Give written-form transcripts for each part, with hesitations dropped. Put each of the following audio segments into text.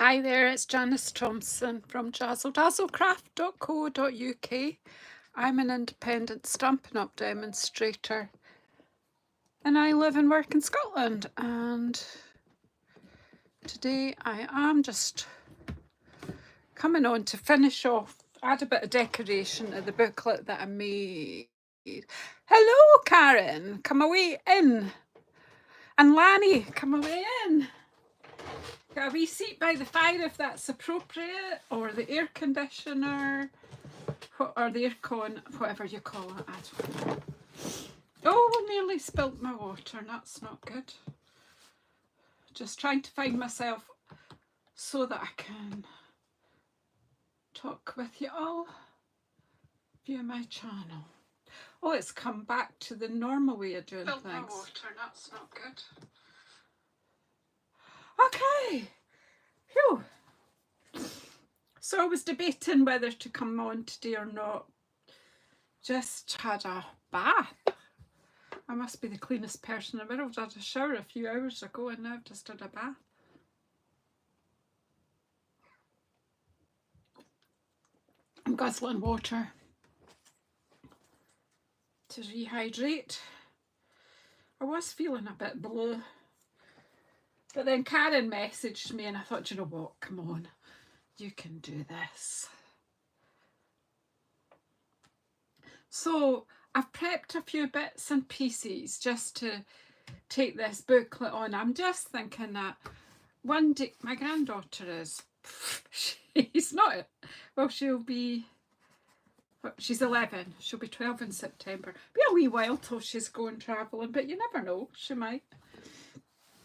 Hi there, it's Janice Thomson from JazzleDazzleCraft.co.uk. I'm an independent Stampin' Up demonstrator and I live and work in Scotland, and today I am just coming on to finish off, add a bit of decoration to the booklet that I made. Hello Karen, come away in, and Lanny, come away in. Got a wee seat by the fire if that's appropriate, or the air conditioner, or the aircon, whatever you call it. I don't know. Oh, nearly spilt my water. That's not good. Just trying to find myself so that I can talk with you all via my channel. Oh, it's come back to the normal way of doing things. My water. That's not good. Okay. Phew. So I was debating whether to come on today or not. Just had a bath. I must be the cleanest person in the world. I had a shower a few hours ago and now I've just had a bath. I'm guzzling water to rehydrate. I was feeling a bit blue, but then Karen messaged me and I thought, you know what, come on, you can do this. So I've prepped a few bits and pieces just to take this booklet on. I'm just thinking that one day, my granddaughter is, she's not, well, she'll be, she's 11, she'll be 12 in September. Be a wee while till she's going travelling, but you never know, she might.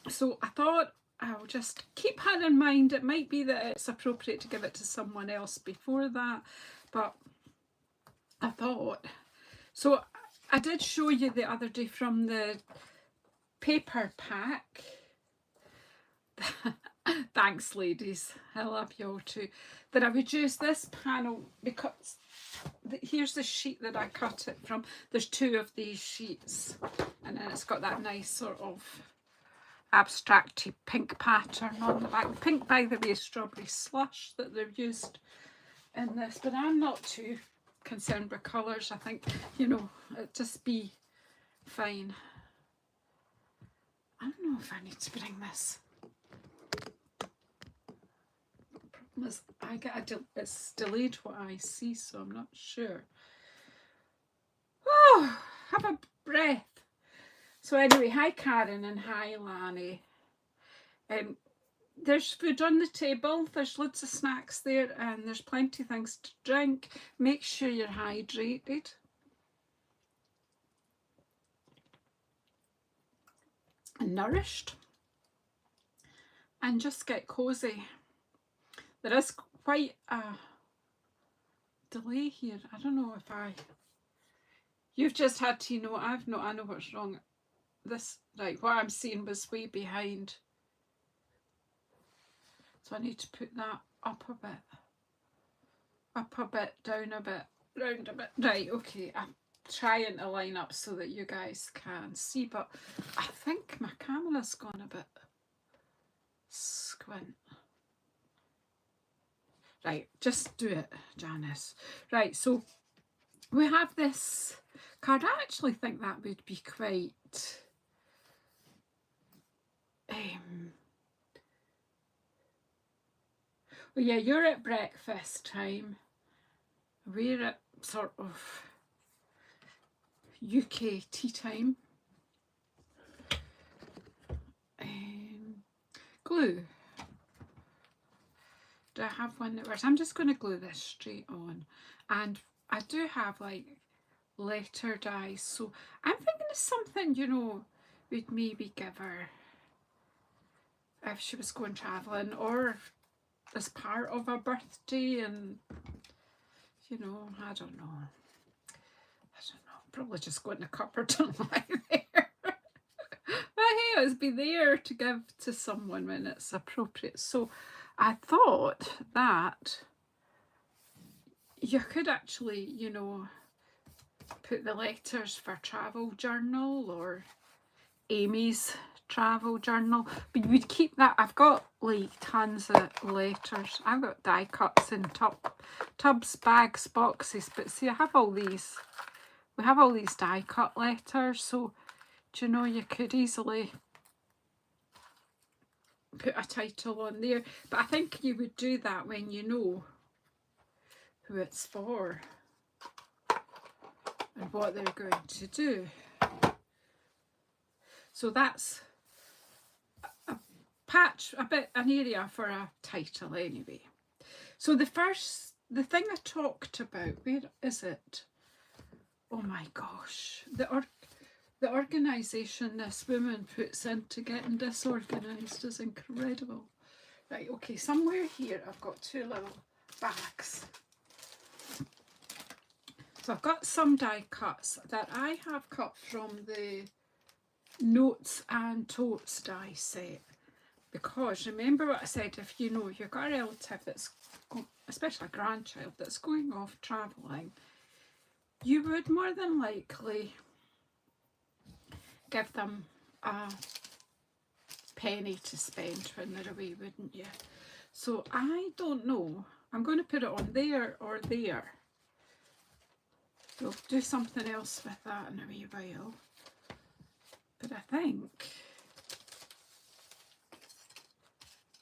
So I thought I'll just keep her in mind. It might be that it's appropriate to give it to someone else before that, but I thought, so I did show you the other day from the paper pack. Thanks ladies, I love you all too. That I would use this panel because here's the sheet that I cut it from. There's two of these sheets and then it's got that nice sort of abstracty pink pattern on the back. Pink, by the way, is strawberry slush that they've used in this, but I'm not too concerned with colours. I think, you know, it'd just be fine. I don't know if I need to bring this. I get it's delayed what I see, so I'm not sure. Oh, have a breath. So anyway, hi Karen and hi Lanny. There's food on the table, there's loads of snacks there, and there's plenty of things to drink. Make sure you're hydrated. And nourished. And just get cozy. There is quite a delay here. I don't know if you've just had to know, I know what's wrong. This, right, what I'm seeing was way behind. So I need to put that up a bit, down a bit, round a bit. Right, okay, I'm trying to line up so that you guys can see, but I think my camera's gone a bit squint. Right, just do it, Janice. Right, so we have this card. I actually think that would be quite well, yeah, you're at breakfast time. We're at sort of UK tea time. Glue. Do I have one that works? I'm just going to glue this straight on. And I do have like letter dies, so I'm thinking of something, you know, we'd maybe give her if she was going travelling or as part of her birthday, and you know, I don't know, probably just go in the cupboard and lie there. But hey, it's be there to give to someone when it's appropriate. So I thought that you could actually, you know, put the letters for travel journal or Amy's travel journal, but you would keep that. I've got like tons of letters. I've got die cuts in tubs, bags, boxes, but see, I have all these. We have all these die cut letters, so do you know, you could easily put a title on there, but I think you would do that when you know who it's for and what they're going to do. So that's a patch, an area for a title anyway. So the thing I talked about, where is it? Oh my gosh, the organisation this woman puts into getting disorganised is incredible. Right, okay, somewhere here I've got two little bags. So I've got some die cuts that I have cut from the Notes and Totes die set, because remember what I said, if you know you've got a relative that's, especially a grandchild, that's going off travelling, you would more than likely give them a penny to spend when they're away, wouldn't you? So I don't know, I'm going to put it on there or there. We'll do something else with that in a wee while. But I think,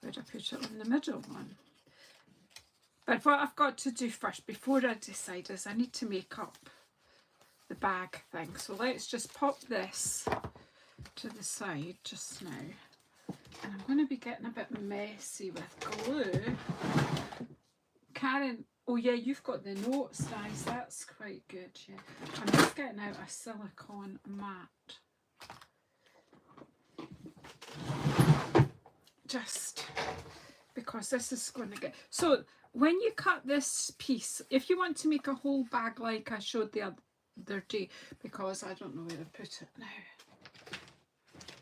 where'd I put it on the middle one? But what I've got to do first, before I decide, is I need to make up the bag thing. So let's just pop this to the side just now. And I'm going to be getting a bit messy with glue. Karen, oh yeah, you've got the notes dies, that's quite good, yeah. I'm just getting out a silicone mat. Just because this is going to get, so when you cut this piece, if you want to make a whole bag like I showed the other day, because I don't know where to put it now.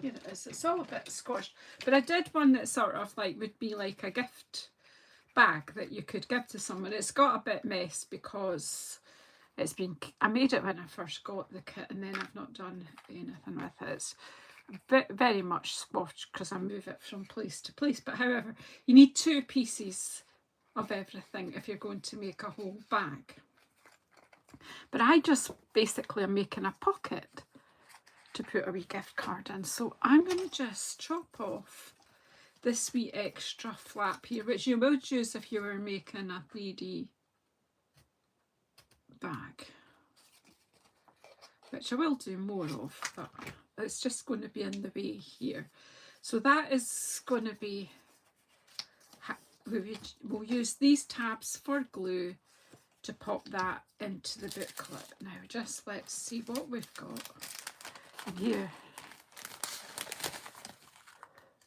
Here it is, it's all a bit squashed, but I did one that sort of like would be like a gift bag that you could give to someone. It's got a bit mess because it's been, I made it when I first got the kit and then I've not done anything with it. It's very much squashed because I move it from place to place, but however, you need two pieces of everything if you're going to make a whole bag. But I just basically am making a pocket to put a wee gift card in, so I'm going to just chop off this wee extra flap here, which you would use if you were making a 3D bag, which I will do more of, but it's just going to be in the way here. So that is going to be, we'll use these tabs for glue to pop that into the booklet. Now just let's see what we've got here.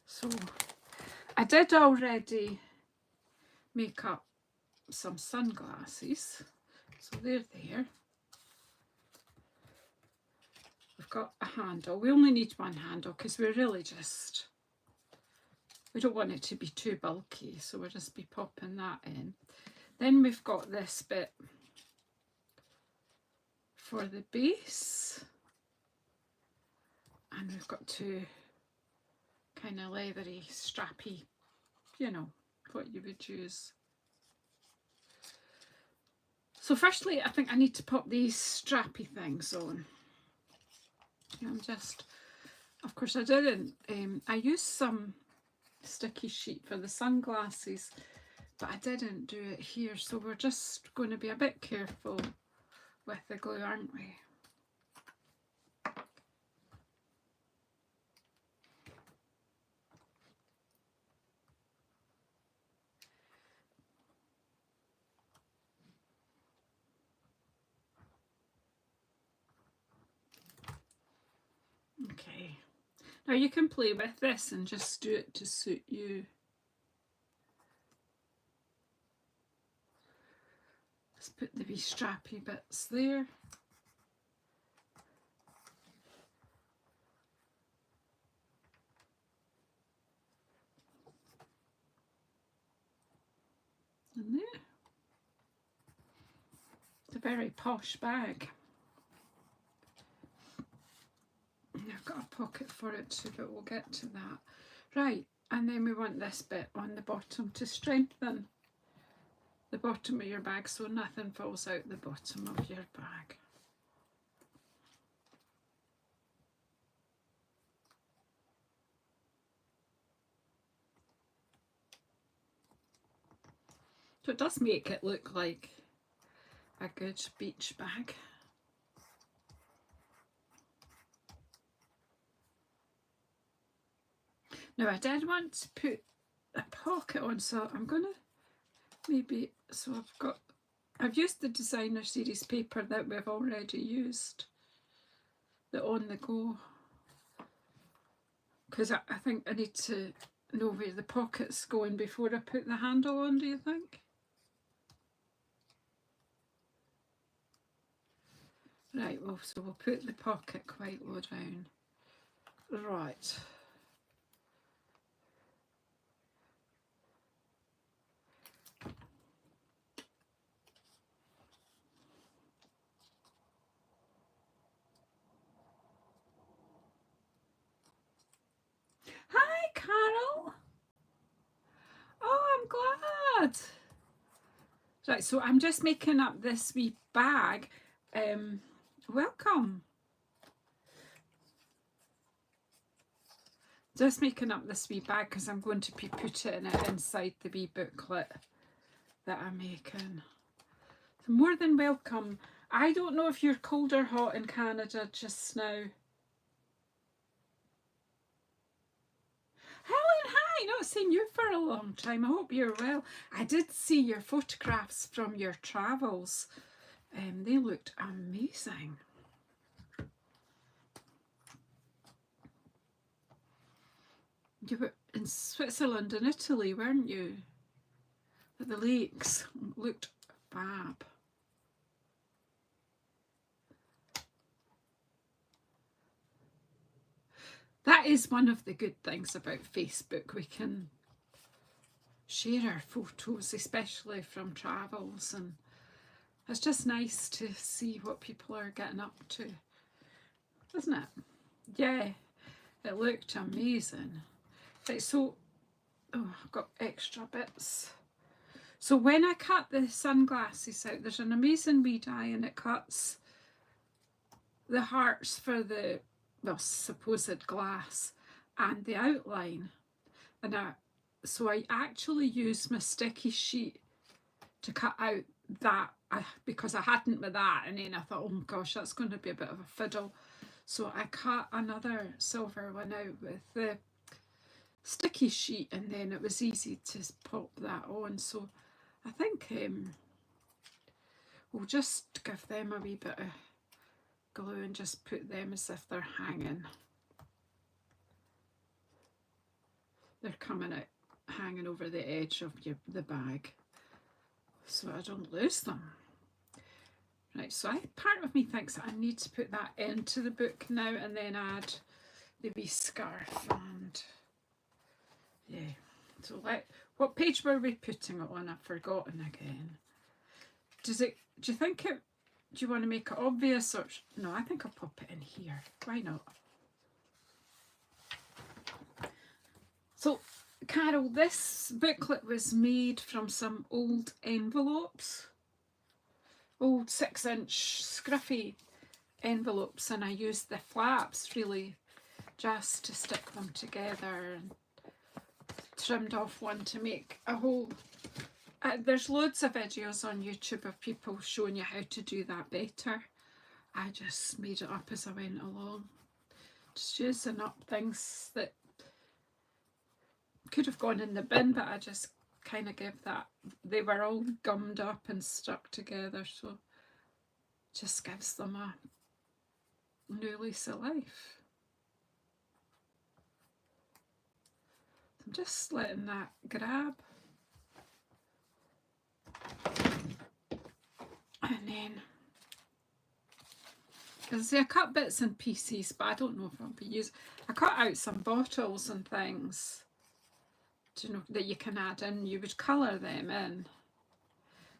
So I did already make up some sunglasses, so they're there. We've got a handle. We only need one handle because we're really just, we don't want it to be too bulky, so we'll just be popping that in. Then we've got this bit for the base, and we've got two kind of leathery, strappy, you know, what you would use. So firstly, I think I need to pop these strappy things on. I'm just, of course I didn't, I used some sticky sheet for the sunglasses, but I didn't do it here, so we're just going to be a bit careful with the glue, aren't we? Okay, now you can play with this and just do it to suit you. Let's put the wee strappy bits there. And there. It's a very posh bag. I've got a pocket for it too, but we'll get to that. Right, and then we want this bit on the bottom to strengthen the bottom of your bag so nothing falls out the bottom of your bag. So it does make it look like a good beach bag. Now I did want to put a pocket on, so I'm gonna maybe, so I've used the designer series paper that we've already used, the On The Go, because I think I need to know where the pocket's going before I put the handle on, do you think? Right, well, so we'll put the pocket quite low down. Right. Hi, Carol. Oh, I'm glad. Right, so I'm just making up this wee bag. Welcome. Just making up this wee bag because I'm going to be putting it inside the wee booklet that I'm making. So more than welcome. I don't know if you're cold or hot in Canada just now. Helen, hi, not seen you for a long time. I hope you're well. I did see your photographs from your travels. They looked amazing. You were in Switzerland and Italy, weren't you? At the lakes. Looked fab. That is one of the good things about Facebook. We can share our photos, especially from travels, and it's just nice to see what people are getting up to, isn't it? Yeah, it looked amazing. Right, so, oh, I've got extra bits. So when I cut the sunglasses out, there's an amazing wee die and it cuts the hearts for the, well, supposed glass and the outline. And so I actually used my sticky sheet to cut out that, because I hadn't with that, and then I thought, oh gosh, that's going to be a bit of a fiddle. So I cut another silver one out with the sticky sheet, and then it was easy to pop that on. So I think we'll just give them a wee bit of glue and just put them as if they're hanging. They're coming out, hanging over the edge of the bag, so I don't lose them. Right, so part of me thinks that I need to put that into the book now and then add the wee scarf. And yeah, so what page were we putting it on? I've forgotten again. Do you think it, do you want to make it obvious, or no? I think I'll pop it in here. Why not? So, Carol, this booklet was made from some old envelopes, old 6-inch scruffy envelopes, and I used the flaps really just to stick them together, and trimmed off one to make a hole. There's loads of videos on YouTube of people showing you how to do that better. I just made it up as I went along, just using up things that could have gone in the bin, but I just kind of gave that, they were all gummed up and stuck together, so just gives them a new lease of life. I'm just letting that grab, and then, because I cut bits and pieces, but I don't know if I'll be using, I cut out some bottles and things, you know, that you can add in. You would colour them in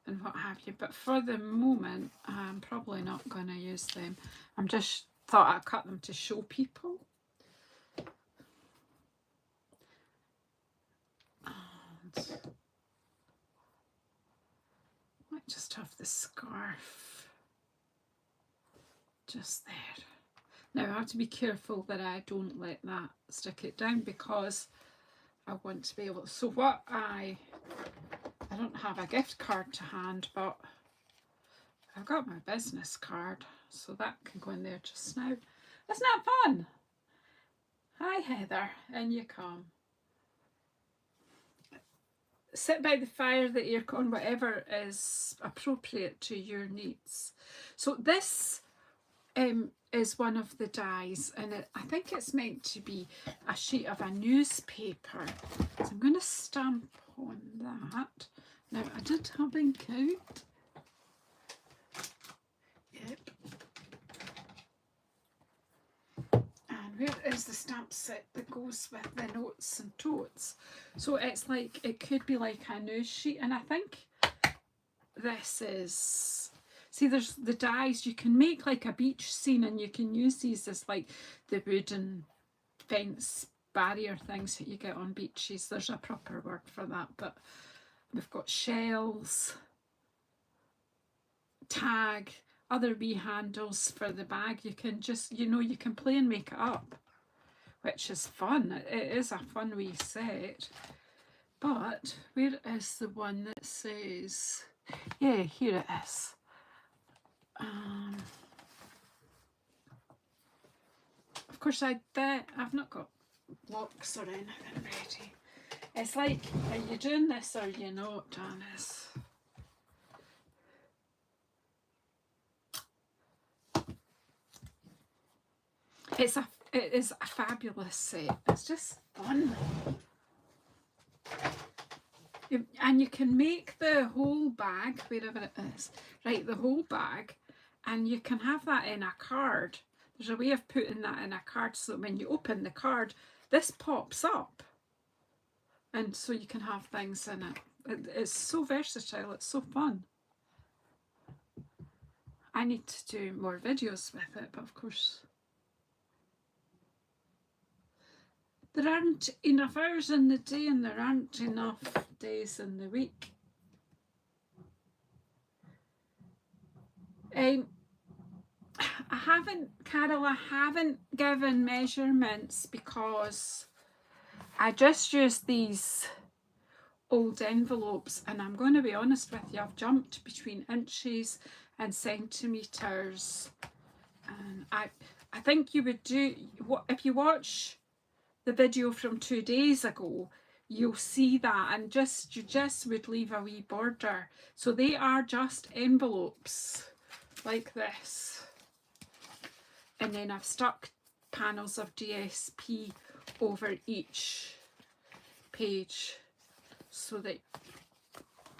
and what have you, but for the moment I'm probably not going to use them. I'm just thought I'd cut them to show people. might just have the scarf just there. Now I have to be careful that I don't let that stick it down because I want to be able to, so what I don't have a gift card to hand, but I've got my business card, so that can go in there just now. Isn't that fun? Hi Heather, in you come. Sit by the fire, the aircon, whatever is appropriate to your needs. So this is one of the dies, and I think it's meant to be a sheet of a newspaper. So I'm going to stamp on that. Now I did have ink out. Yep. And where is the stamp set that goes with the notes and totes? So it's like, it could be like a news sheet, and I think this is, see, there's the dies, you can make like a beach scene, and you can use these as like the wooden fence barrier things that you get on beaches. There's a proper word for that, but we've got shells, tag, other wee handles for the bag. You can just, you know, you can play and make it up, which is fun. It is a fun wee set. But where is the one that says, yeah, here it is. Of course I've not got blocks or anything ready. It's like, are you doing this or you not, Janice? It is a fabulous set. It's just fun. And you can make the whole bag, wherever it is, right, the whole bag, and you can have that in a card. There's a way of putting that in a card so that when you open the card, this pops up. And so you can have things in it. It's so versatile, it's so fun. I need to do more videos with it, but of course there aren't enough hours in the day, and there aren't enough days in the week. Carol, I haven't given measurements because I just used these old envelopes, and I'm going to be honest with you, I've jumped between inches and centimetres, and I think you would do, if you watch the video from 2 days ago, you'll see that, and you just would leave a wee border. So they are just envelopes like this, and then I've stuck panels of DSP over each page so that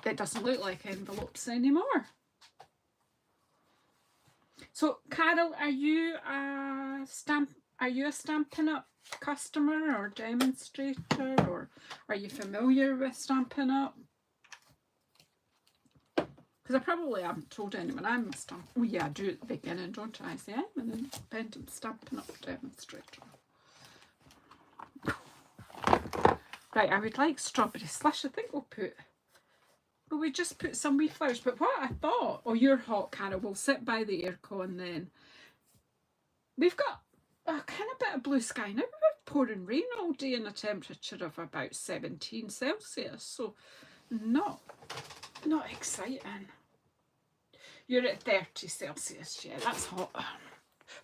it doesn't look like envelopes anymore. So Carol, are you a Stampin' Up customer or demonstrator, or are you familiar with Stampin' Up? Because I probably haven't told anyone I'm a oh yeah, I do at the beginning, don't I? Say I'm an independent Stampin' Up demonstrator. Right, I would like strawberry slush. I think we just put some wee flowers. But what I thought, oh, you're hot, Carol, we'll sit by the aircon then. We've got a kind of bit of blue sky now. We've been pouring rain all day in a temperature of about 17 Celsius, so not exciting. You're at 30 Celsius, yeah, that's hot.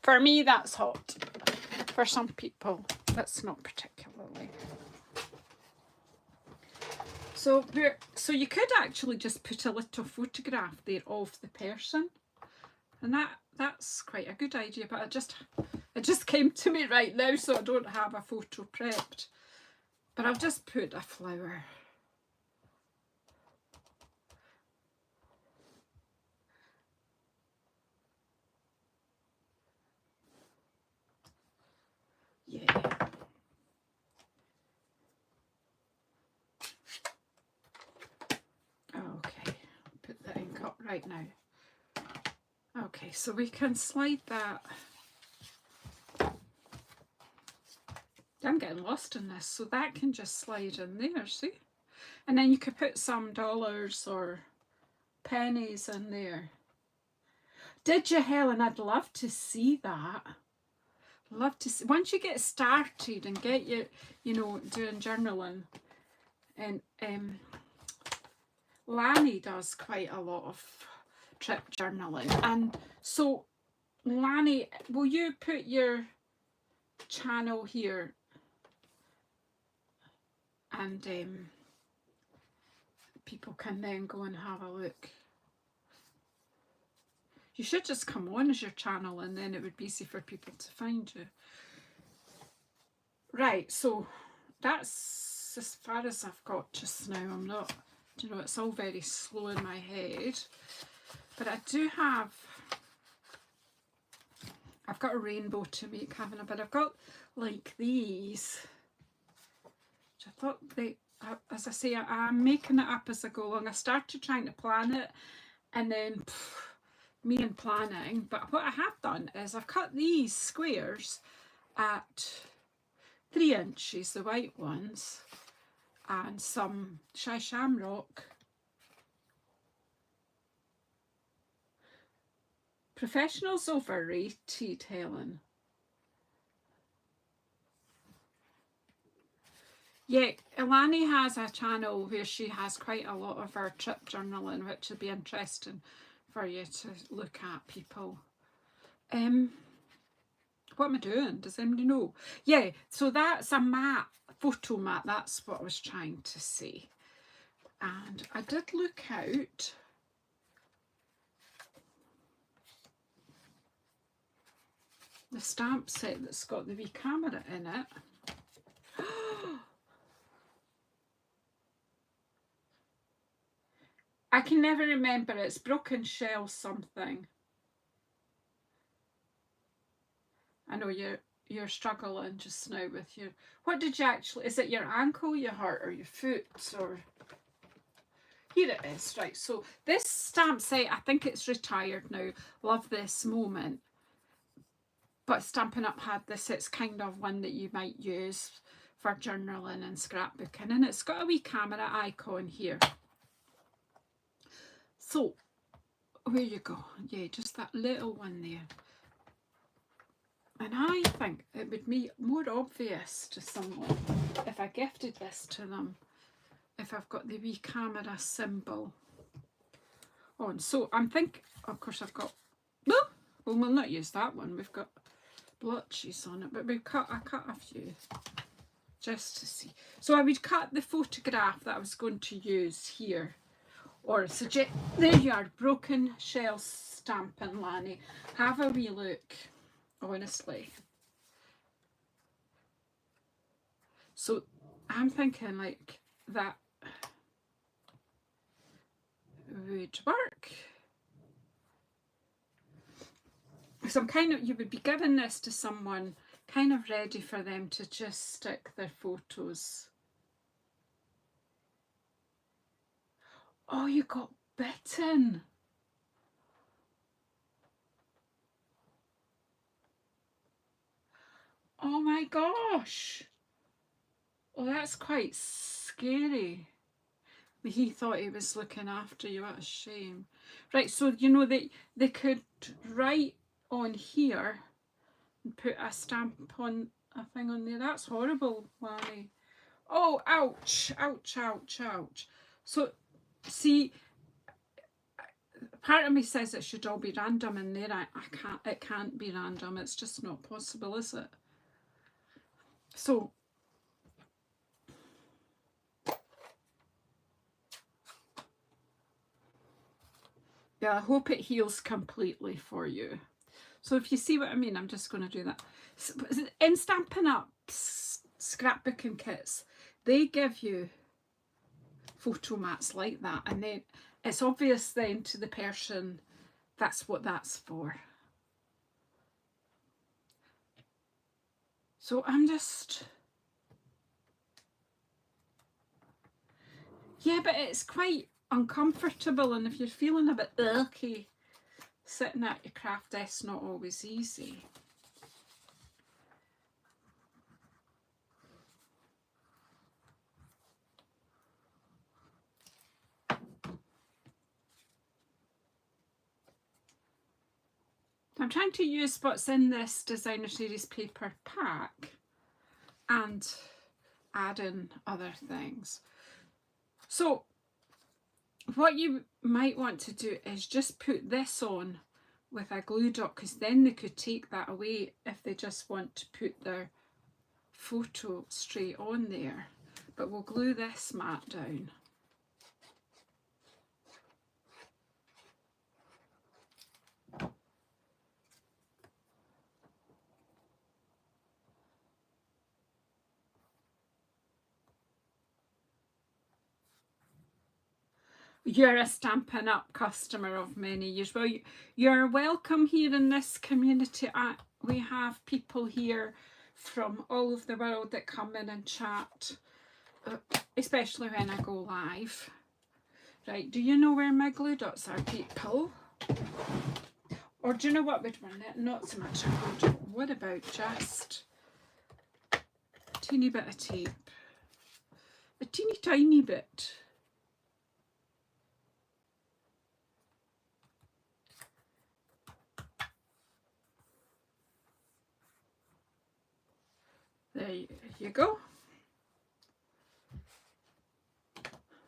For me, that's hot. For some people, that's not particularly. So you could actually just put a little photograph there of the person, and that's quite a good idea, but it just came to me right now, so I don't have a photo prepped. But I'll just put a flower. Yeah. Okay, put the ink up right now. Okay, so we can slide that. I'm getting lost in this, so that can just slide in there, see? And then you could put some dollars or pennies in there. Did you, Helen? I'd love to see that. Love to see. Once you get started and get you know, doing journaling, and Lanny does quite a lot of trip journaling. And so, Lanny, will you put your channel here? And people can then go and have a look. You should just come on as your channel, and then it would be easy for people to find you. Right, so that's as far as I've got just now. I'm not, you know, it's all very slow in my head. But I do have, I've got a rainbow to make, haven't I? But I've got like these, which I thought they, as I say, I'm making it up as I go along. I started trying to plan it, and then me and planning. But what I have done is I've cut these squares at 3 inches, the white ones, and some Shy Shamrock. Professionals overrated, Helen. Yeah, Ilani has a channel where she has quite a lot of her trip journaling, which would be interesting for you to look at, people. What am I doing? Does anybody know? Yeah, so that's a mat, photo mat. That's what I was trying to say. And I did look out. The stamp set that's got the wee camera in it. I can never remember. It's broken shell something. I know you're struggling just now with your, what did you actually, is it your ankle you hurt, or your foot, or, here it is. Right, so this stamp set, I think it's retired now. Love this moment. But Stampin' Up had this. It's kind of one that you might use for journaling and scrapbooking, and it's got a wee camera icon here. So, where you go, yeah, just that little one there. And I think it would be more obvious to someone if I gifted this to them, if I've got the wee camera symbol on. So I'm thinking, of course I've got, well, we'll not use that one. We've got blotches on it, but I cut a few just to see. So I would cut the photograph that I was going to use here. Or suggest, there you are, broken shell stamping, Lanny. Have a wee look, honestly. So I'm thinking like that would work. So I'm kind of, you would be giving this to someone kind of ready for them to just stick their photos. Oh, you got bitten. Oh my gosh. Oh, that's quite scary. He thought he was looking after you. What a shame. Right, so you know they could write on here and put a stamp on a thing on there. That's horrible, Lanny. Oh, ouch, ouch, ouch, ouch. So see, part of me says it should all be random, and there I can't, it can't be random. It's just not possible, is it? So yeah, I hope it heals completely for you. So if you see what I mean, I'm just going to do that. In Stampin' Up scrapbooking kits, they give you photo mats like that, and then it's obvious then to the person that's what that's for. So I'm just, yeah, but it's quite uncomfortable, and if you're feeling a bit icky, sitting at your craft desk, not always easy. I'm trying to use what's in this designer series paper pack and add in other things. So what you might want to do is just put this on with a glue dot, because then they could take that away if they just want to put their photo straight on there. But we'll glue this mat down. You're a Stampin' Up customer of many years. Well, you're welcome here in this community. We have people here from all over the world that come in and chat, especially when I go live. Right, do you know where my glue dots are, people? Or do you know what would run it? Not so much a glue dot. What about just a teeny bit of tape? A teeny tiny bit. There you go.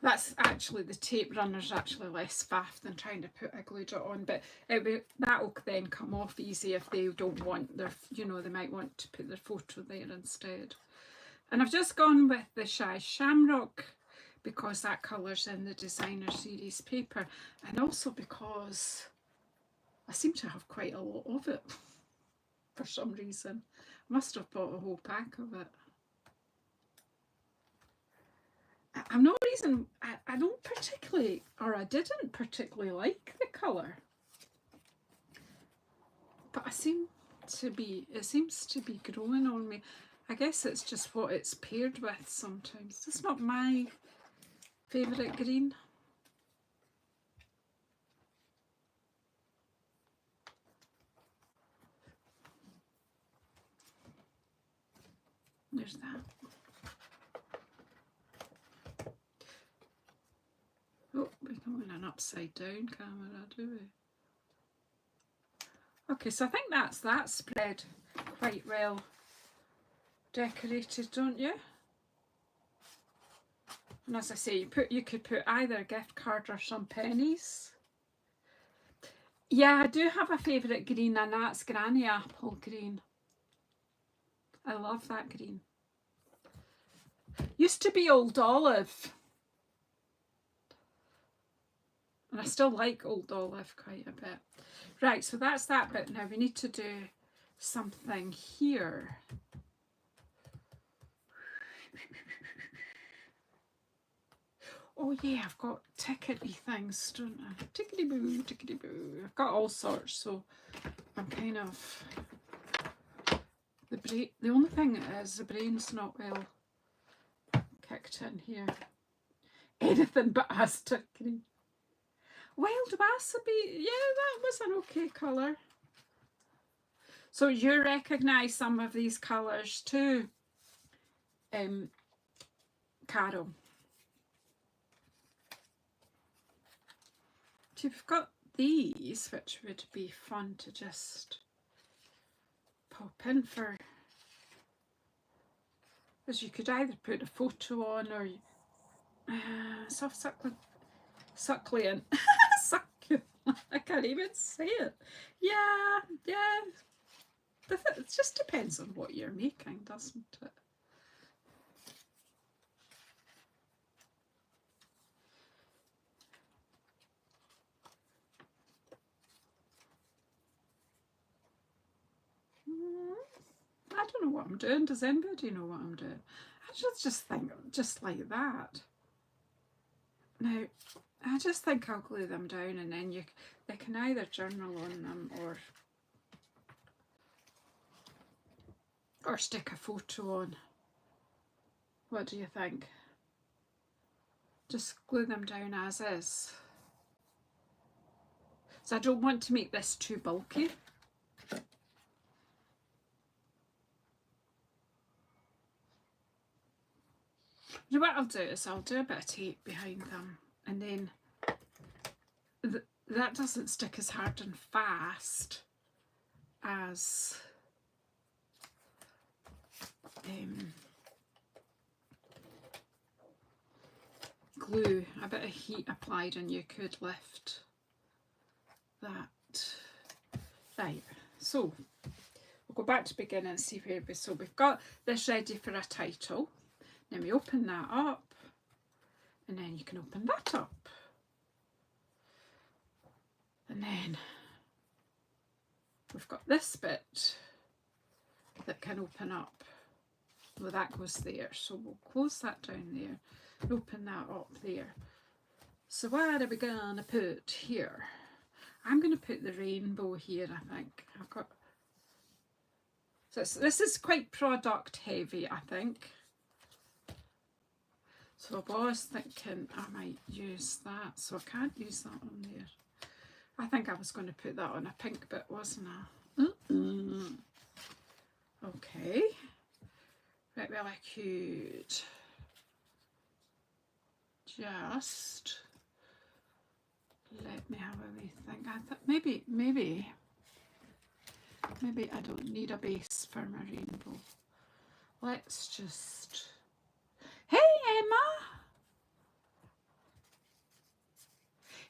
That's actually, the tape runner's actually less faff than trying to put a glue dot on, but that'll then come off easy if they don't want their, you know, they might want to put their photo there instead. And I've just gone with the Shy Shamrock because that colour's in the designer series paper, and also because I seem to have quite a lot of it for some reason. I must have bought a whole pack of it. I'm not reason I don't particularly, or I didn't particularly like the colour, but it seems to be growing on me. I guess it's just what it's paired with sometimes. It's not my favourite green. There's that. Oh, we're not in an upside down camera, do we? Okay, so I think that's that spread quite well decorated, don't you? And as I say, you could put either a gift card or some pennies. Yeah, I do have a favourite green, and that's Granny Apple green. I love that green. Used to be Old Olive. And I still like Old Olive quite a bit. Right, so that's that bit. Now we need to do something here. Oh yeah, I've got tickety things, don't I? Tickety boo, tickety boo. I've got all sorts, so I'm kind of... The only thing is the brain's not well kicked in here. Anything but Aztec green. Wild Wasabi, yeah, that was an okay colour. So you recognise some of these colours too, Carol. So you've got these, which would be fun to just pop in for, because you could either put a photo on or soft succulent. Succulent. I can't even say it. Yeah. It just depends on what you're making, doesn't it? I don't know what I'm doing. Does anybody know what I'm doing? I just think just like that. Now, I just think I'll glue them down, and then they can either journal on them or stick a photo on. What do you think? Just glue them down as is. So I don't want to make this too bulky. You know what I'll do is I'll do a bit of tape behind them, and then that doesn't stick as hard and fast as glue, a bit of heat applied, and you could lift that. Right, so we'll go back to beginning and see where we, so we've got this ready for a title. Then we open that up, and then you can open that up, and then we've got this bit that can open up. Well, that goes there, so we'll close that down there, open that up there. So what are we gonna put here? I'm gonna put the rainbow here, I think. I've got, so this is quite product heavy, I think. So I was thinking I might use that, so I can't use that on there. I think I was going to put that on a pink bit, wasn't I? Okay. Right, well, I could just let me have a wee think. I thought maybe I don't need a base for my rainbow. Let's just... Hey, Emma!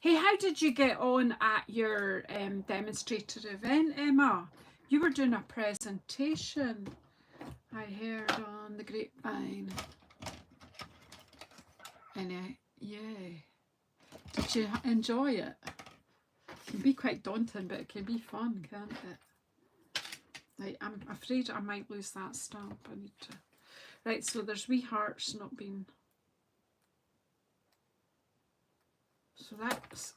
Hey, how did you get on at your demonstrator event, Emma? You were doing a presentation, I heard on the grapevine. And yeah, did you enjoy it? It can be quite daunting, but it can be fun, can't it? Like, I'm afraid I might lose that stamp. I need to... Right, so there's wee hearts not been... So that's...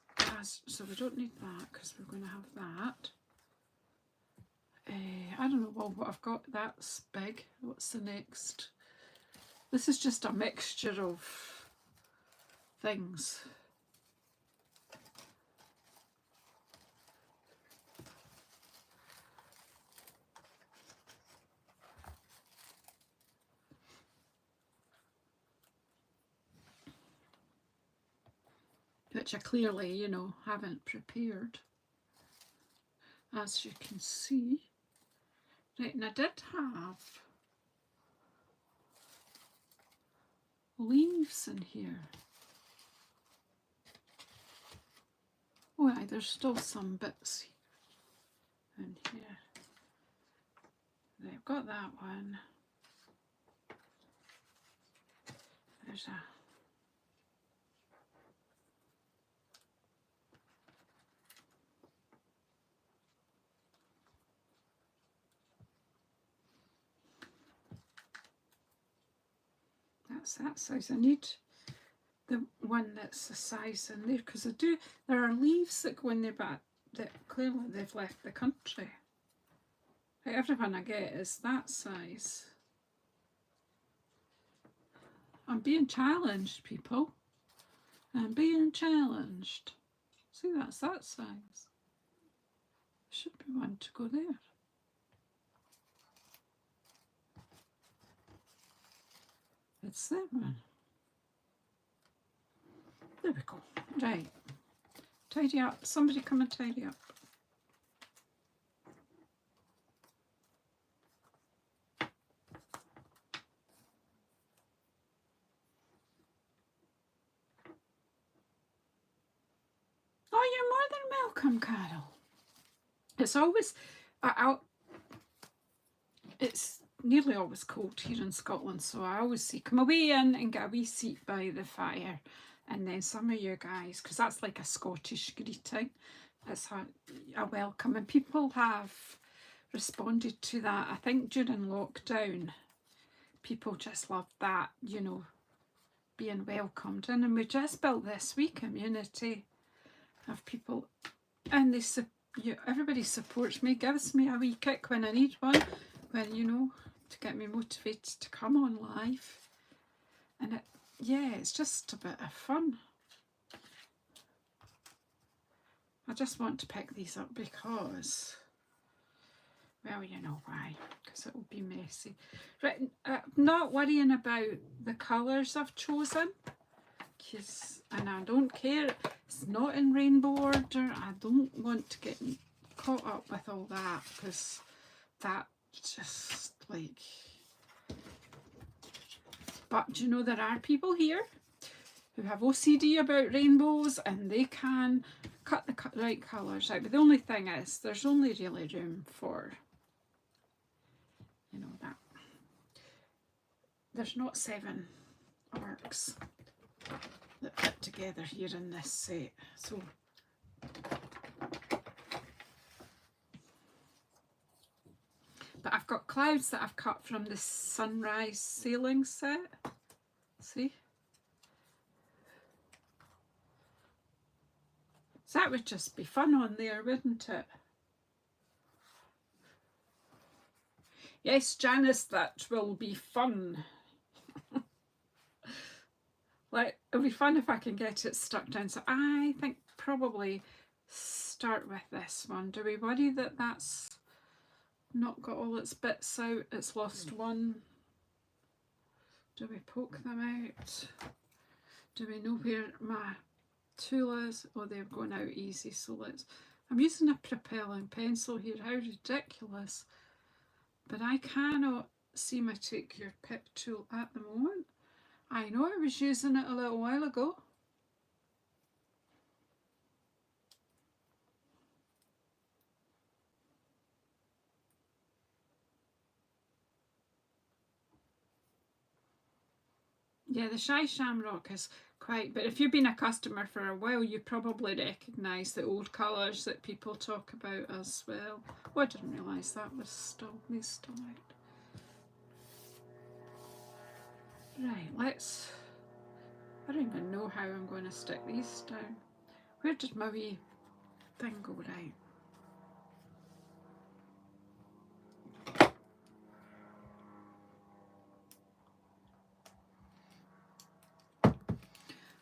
So we don't need that because we're going to have that. I don't know, well, what I've got, that's big. What's the next? This is just a mixture of things. Which I clearly, you know, haven't prepared, as you can see. Right, and I did have leaves in here. Oh, yeah, there's still some bits in here. Right, I've got that one. There's a... That's that size. I need the one that's the size in there, because there are leaves that go in there, but that clearly they've left the country. Like, everyone I get is that size. I'm being challenged, people. I'm being challenged. See, that's that size. Should be one to go there. It's that one. There we go. Right. Tidy up. Somebody come and tidy up. Oh, you're more than welcome, Carol. It's always... it's nearly always cold here in Scotland, so I always say come away in and get a wee seat by the fire, and then some of you guys, because that's like a Scottish greeting, it's a welcome, and people have responded to that. I think during lockdown people just loved that, you know, being welcomed in, and we just built this wee community of people, and everybody supports me, gives me a wee kick when I need one, when, you know, to get me motivated to come on live. And yeah, it's just a bit of fun. I just want to pick these up because, well, you know why, because it will be messy. Right, I'm not worrying about the colours I've chosen, and I don't care, it's not in rainbow order. I don't want to get caught up with all that because that just like... But you know, there are people here who have OCD about rainbows and they can cut the right colours out. But the only thing is, there's only really room for, you know, that. There's not 7 arcs that fit together here in this set. So but I've got clouds that I've cut from the Sunrise Sailing set. See? So that would just be fun on there, wouldn't it? Yes, Janice, that will be fun. Like, it'll be fun if I can get it stuck down. So I think probably start with this one. Do we worry that that's not got all its bits out? It's lost one. Do we poke them out? Do we know where my tool is? Oh, they're going out easy. So let's... I'm using a propelling pencil here. How ridiculous. But I cannot see my Take Your Pick tool at the moment. I know I was using it a little while ago. Yeah, the Shy Shamrock is quite, but if you've been a customer for a while, you probably recognise the old colours that people talk about as well. Oh, I didn't realise that was still, these still out. Right, let's, I don't even know how I'm going to stick these down. Where did my wee thing go? Right.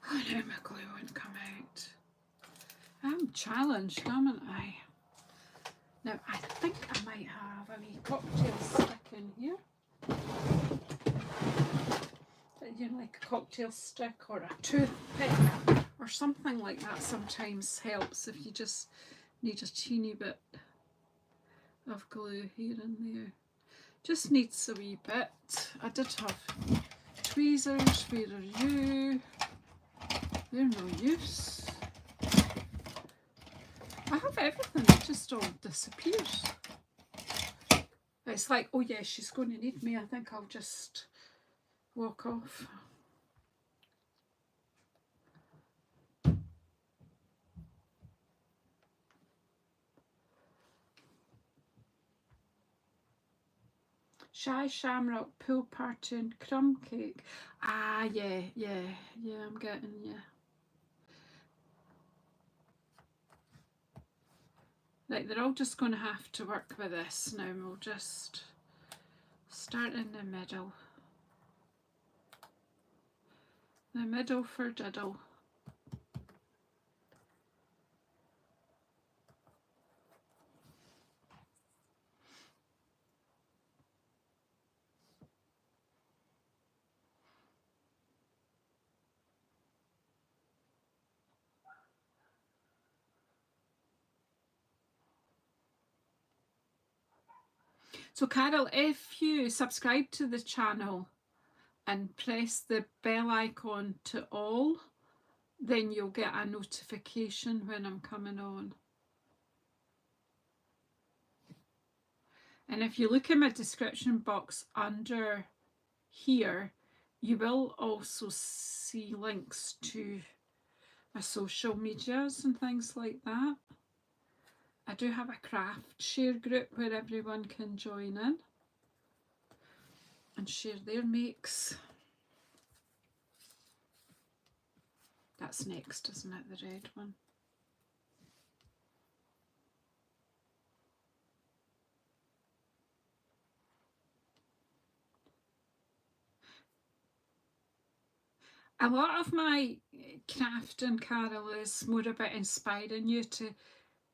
Oh no, my glue won't come out. I'm challenged, haven't I? Now, I think I might have a wee cocktail stick in here. You know, like a cocktail stick or a toothpick or something like that sometimes helps if you just need a teeny bit of glue here and there. Just needs a wee bit. I did have tweezers. Where are you? They're no use. I have everything, it just all disappears. It's like, oh yeah, she's going to need me. I think I'll just walk off. Shy Shamrock Pool Party and Crumb Cake. Ah, yeah, I'm getting you. Right, they're all just going to have to work with this now. We'll just start in the middle. The middle for diddle. So Carol, if you subscribe to the channel and press the bell icon to all, then you'll get a notification when I'm coming on. And if you look in my description box under here, you will also see links to my social medias and things like that. I do have a craft share group where everyone can join in and share their makes. That's next, isn't it, the red one? A lot of my crafting, Carol, is more about inspiring you to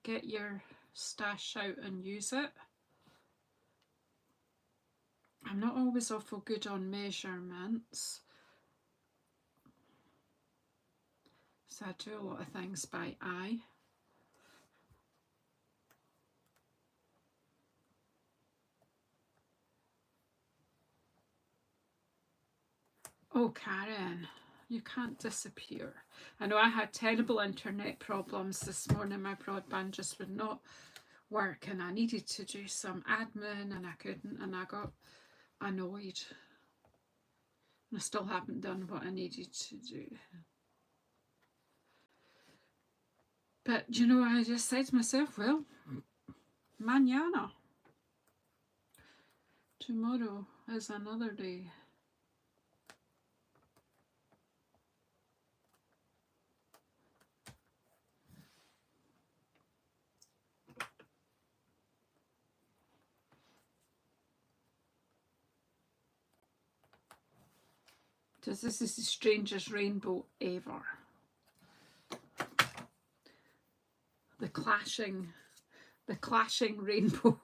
get your stash out and use it. I'm not always awful good on measurements, so I do a lot of things by eye. Oh, Karen, you can't disappear. I know I had terrible internet problems this morning. My broadband just would not work and I needed to do some admin and I couldn't, and I got annoyed. And I still haven't done what I needed to do. But, you know, I just said to myself, well, mañana. Tomorrow is another day. Because this is the strangest rainbow ever. The clashing rainbow.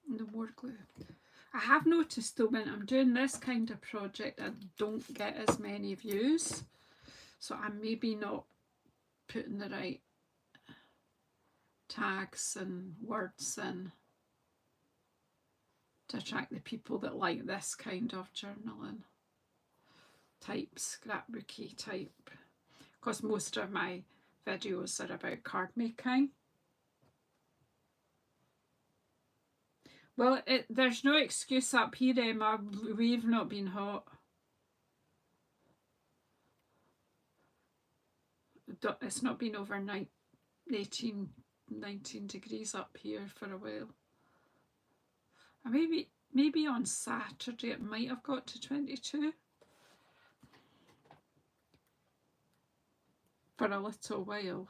No more glue. I have noticed though when I'm doing this kind of project I don't get as many views, so I'm maybe not putting the right tags and words in to attract the people that like this kind of journaling type, scrapbooky type, because most of my videos are about card making. Well, there's no excuse up here, Emma. We've not been hot. It's not been over 19 degrees up here for a while. Maybe on Saturday it might have got to 22 for a little while.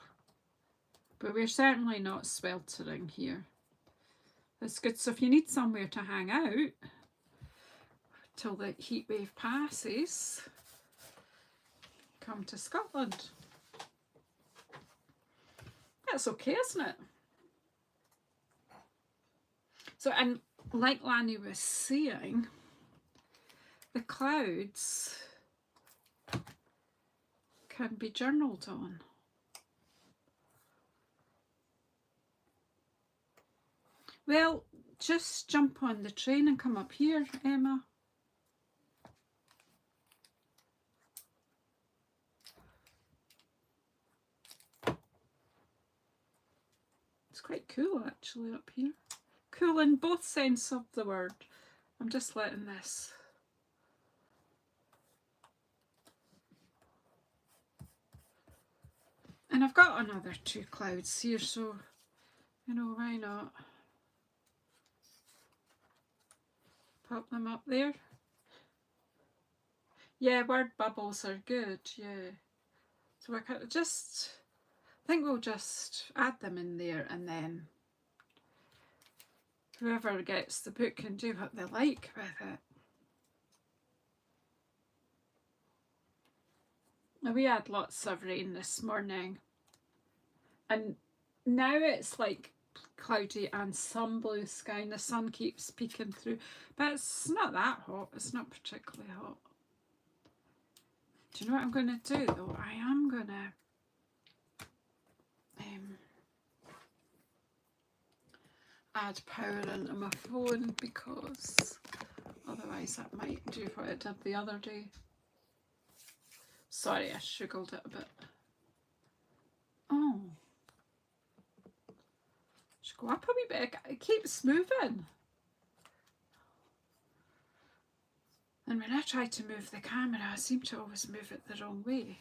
But we're certainly not sweltering here. That's good. So if you need somewhere to hang out till the heat wave passes, come to Scotland. That's okay, isn't it? So, and like Lanny was saying, the clouds can be journaled on. Well, just jump on the train and come up here, Emma. It's quite cool actually up here. Cool in both sense of the word. I'm just letting this. And I've got another 2 clouds here, so, you know, why not? Pop them up there. Yeah, word bubbles are good, yeah. So I think we'll just add them in there, and then whoever gets the book can do what they like with it. Now, we had lots of rain this morning, and now it's like cloudy and some blue sky and the sun keeps peeking through, but it's not that hot. It's not particularly hot. Do you know what I'm going to do though? I am going to add power into my phone, because otherwise that might do what it did the other day. Sorry, I sugarled it a bit. Oh, should go up a wee bit. It keeps moving. And when I try to move the camera, I seem to always move it the wrong way.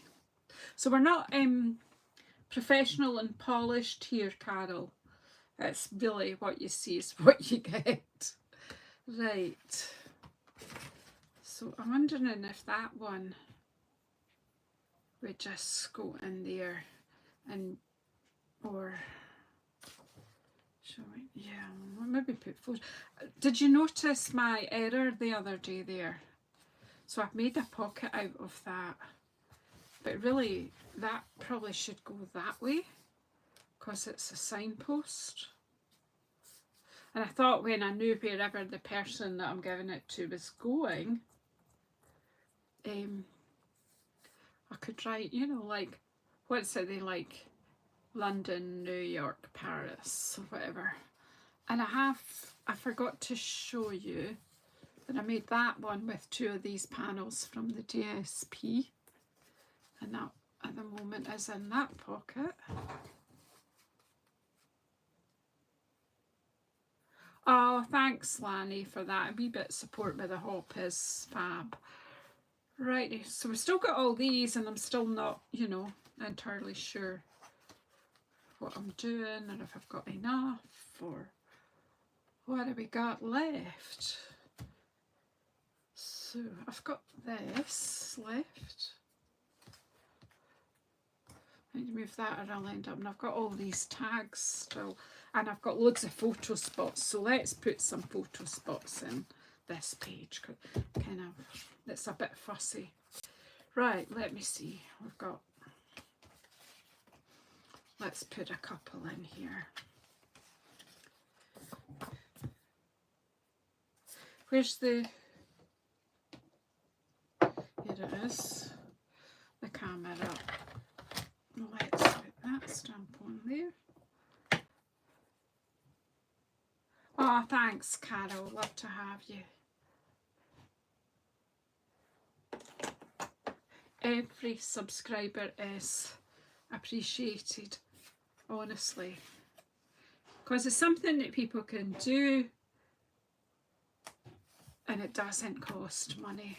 So we're not professional and polished here, Carol. It's really what you see is what you get. Right. So I'm wondering if that one would just go in there, and or shall we? Yeah, maybe put photos. Did you notice my error the other day there? So I've made a pocket out of that, but really that probably should go that way because it's a signpost. And I thought when I knew wherever the person that I'm giving it to was going, I could write, you know, like, what's it they like? London, New York, Paris, or whatever. And I forgot to show you that I made that one with 2 of these panels from the DSP, and that at the moment is in that pocket. Oh, thanks Lanny for that. A wee bit of support with the hop is fab. Righty, so we've still got all these and I'm still not, you know, entirely sure what I'm doing or if I've got enough or what have we got left. So I've got this left. I need to move that around and I've got all these tags still and I've got loads of photo spots, so let's put some photo spots in this page. Kind of, it's a bit fussy. Right, let me see, we've got, let's put a couple in here. Where's the, here it is, the camera. Let's put that stamp on there. Oh, thanks, Carol. Love to have you. Every subscriber is appreciated, honestly, because it's something that people can do and it doesn't cost money.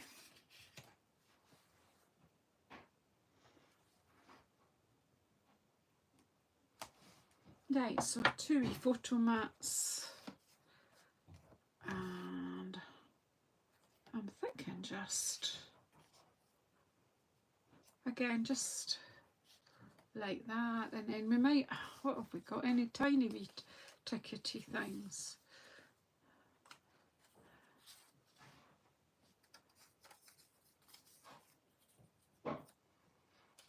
Right, so 2 wee photo mats, and I'm thinking just, again, just like that, and then we might, what have we got, any tiny wee tickety things.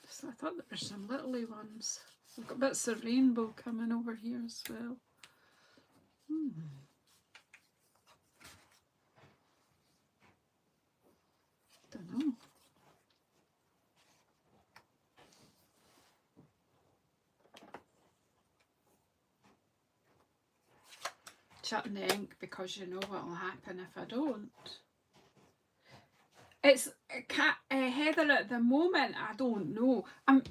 So I thought there were some littly ones. We've got bits of rainbow coming over here as well. Don't know. Shutting the ink because you know what will happen if I don't. It's Heather, at the moment I don't know.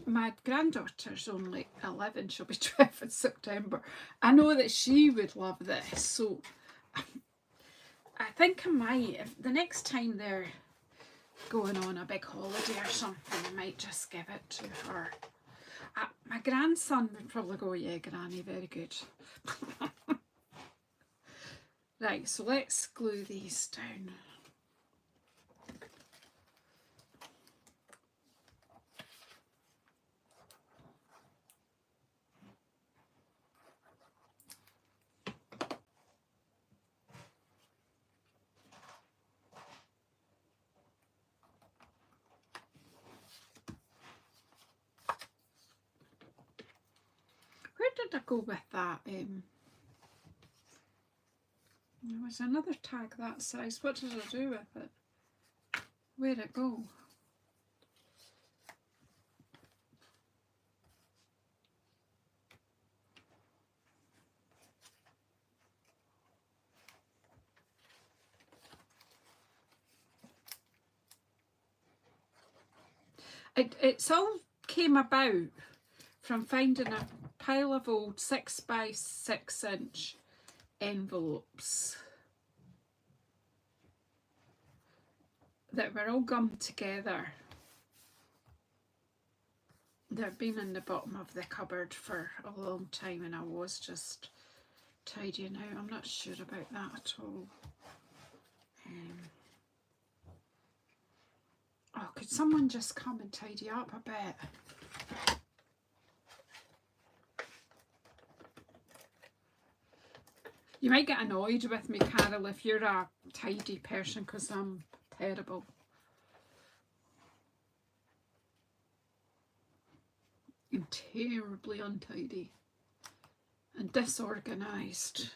My granddaughter's only 11, she'll be 12 in September. I know that she would love this, so I think I might, if the next time they're going on a big holiday or something, I might just give it to her. My grandson would probably go, yeah, Granny, very good. Right, so let's glue these down. Where did I go with that? There was another tag that size. What did I do with it? Where'd it go? It's all came about from finding a pile of old 6 by 6 inch envelopes that were all gummed together. They've been in the bottom of the cupboard for a long time and I was just tidying out. I'm not sure about that at all. Oh, could someone just come and tidy up a bit? You might get annoyed with me, Carol, if you're a tidy person, because I'm terrible. I'm terribly untidy and disorganised.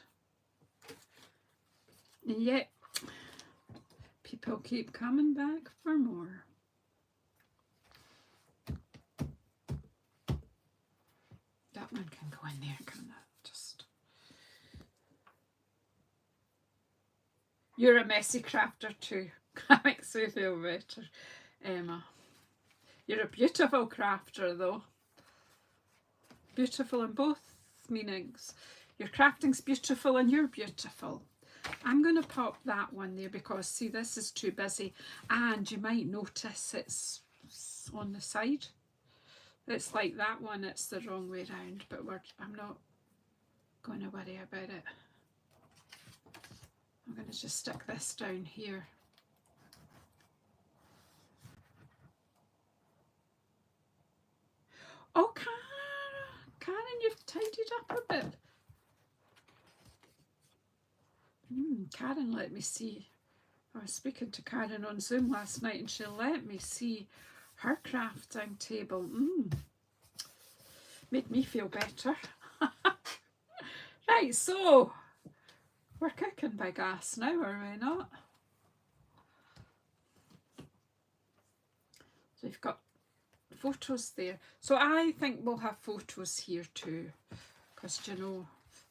And yet, people keep coming back for more. That You're a messy crafter too. That makes me feel better, Emma. You're a beautiful crafter though. Beautiful in both meanings. Your crafting's beautiful and you're beautiful. I'm going to pop that one there because, see, this is too busy. And you might notice it's on the side. It's like that one, it's the wrong way round, but I'm not going to worry about it. I'm going to just stick this down here. Oh, Karen, you've tidied up a bit. Karen let me see. I was speaking to Karen on Zoom last night and she let me see her crafting table. Made me feel better. Right, so we're cooking by gas now, are we not? So we've got photos there. So I think we'll have photos here too, because you know,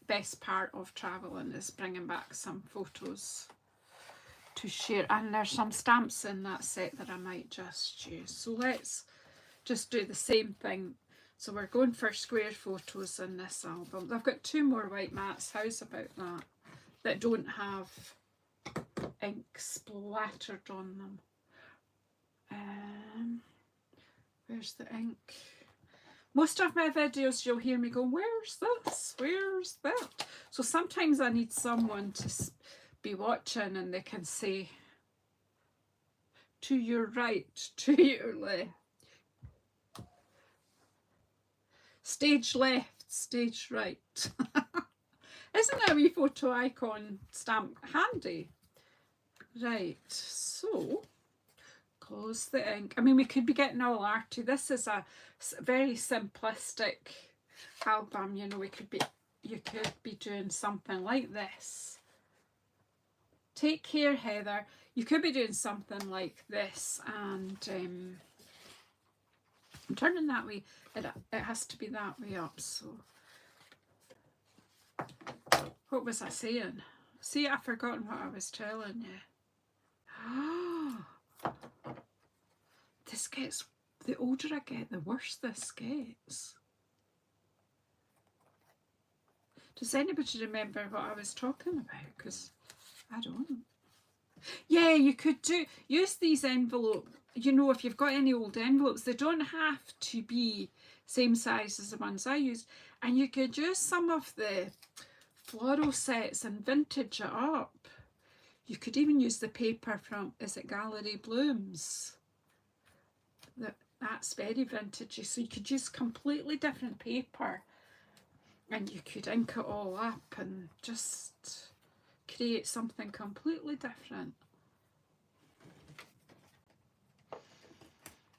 best part of traveling is bringing back some photos to share. And there's some stamps in that set that I might just use. So let's just do the same thing. So we're going for square photos in this album. I've got 2 more white mats. How's about that? That don't have ink splattered on them. Where's the ink? Most of my videos you'll hear me go, where's this? Where's that? So sometimes I need someone to be watching and they can say, to your right, to your left. Stage left, stage right. Isn't a wee photo icon stamp handy? Right, so close the ink. I mean, we could be getting all arty. This is a very simplistic album. You know, you could be doing something like this. Take care, Heather. You could be doing something like this, and I'm turning that way. It has to be that way up. So, what was I saying? See, I've forgotten what I was telling you. This gets, the older I get, the worse this gets. Does anybody remember what I was talking about? Because I don't. Yeah, you could use these envelopes. You know, if you've got any old envelopes, they don't have to be same size as the ones I used. And you could use some of the floral sets and vintage it up. You could even use the paper from, is it Gallery Blooms? That's very vintagey. So you could use completely different paper and you could ink it all up and just create something completely different.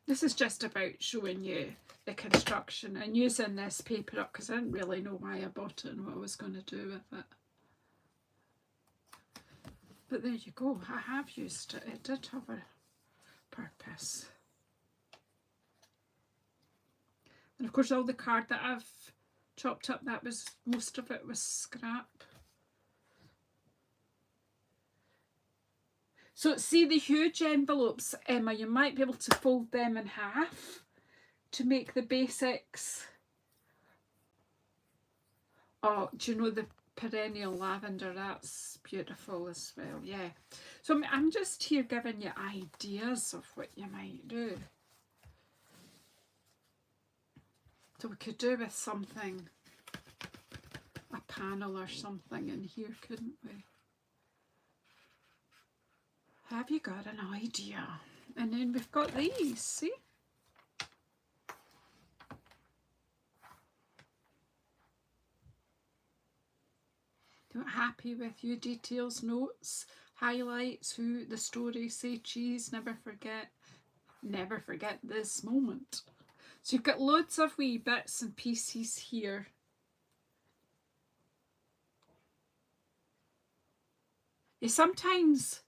This is just about showing you the construction and using this paper up because I didn't really know why I bought it and what I was going to do with it. But there you go, I have used it. It did have a purpose. And of course all the card that I've chopped up, that was, most of it was scrap. So see the huge envelopes, Emma, you might be able to fold them in half to make the basics. Oh, do you know the perennial lavender? That's beautiful as well, yeah. So I'm just here giving you ideas of what you might do. So we could do with something, a panel or something in here, couldn't we? Have you got an idea? And then we've got these, see? Happy with you, details, notes, highlights, who, the story, say cheese, never forget this moment. So you've got loads of wee bits and pieces here. Yeah, sometimes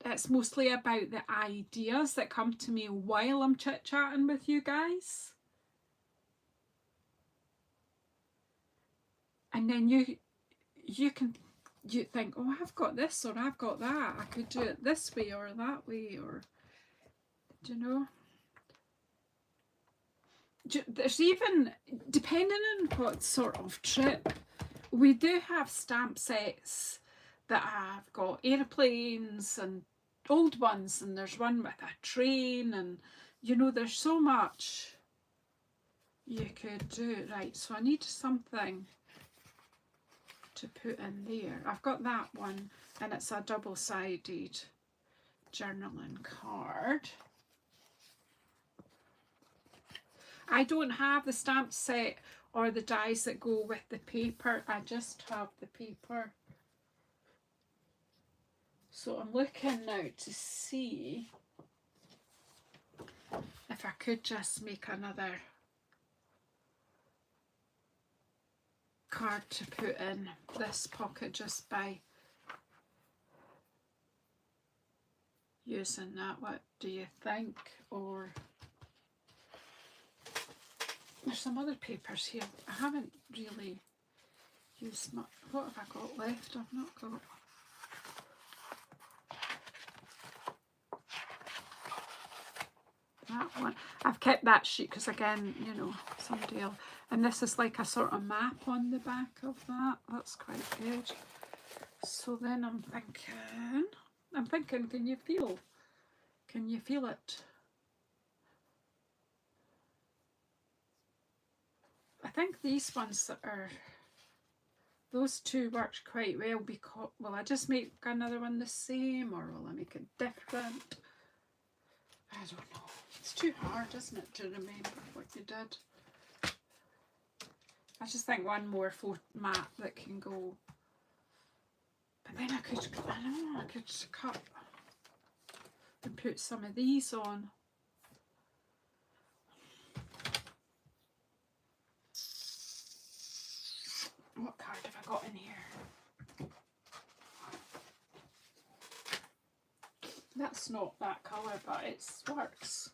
it's mostly about the ideas that come to me while I'm chit-chatting with you guys. And then you can you think, oh, I've got this or I've got that. I could do it this way or that way, or, you know. There's even, depending on what sort of trip, we do have stamp sets that have got airplanes and old ones, and there's one with a train, and you know, there's so much you could do. Right, so I need something to put in there. I've got that one, and it's a double-sided journaling card. I don't have the stamp set or the dies that go with the paper. I just have the paper. So I'm looking now to see if I could just make another card to put in this pocket just by using that. What do you think? Or there's some other papers here. I haven't really used much. What have I got left? I've not got. That one. I've kept that sheet because, again, you know, somebody else. And this is like a sort of map on the back of that. That's quite good. So then I'm thinking, can you feel it? I think these ones that are, those two worked quite well because, will I just make another one the same, or will I make it different? I don't know. It's too hard, isn't it, to remember what you did. I just think one more format that can go. But then I could cut and put some of these on. What card have I got in here? That's not that colour, but it works.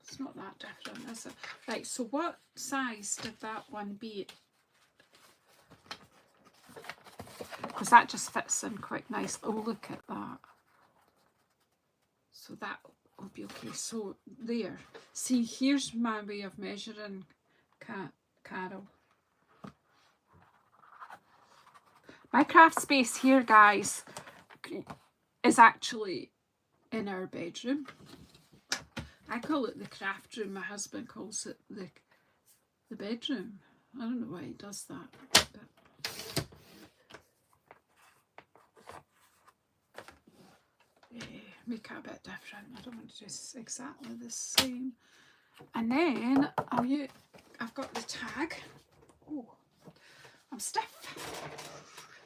It's not that different, is it? Right, so what size did that one be? Because that just fits in quite nice. Oh, look at that. So that will be okay. So there. See, here's my way of measuring, Carol. My craft space here, guys, is actually in our bedroom. I call it the craft room. My husband calls it the bedroom. I don't know why he does that. But yeah, make it a bit different. I don't want to do exactly the same. And then I've got the tag. Oh, I'm stiff.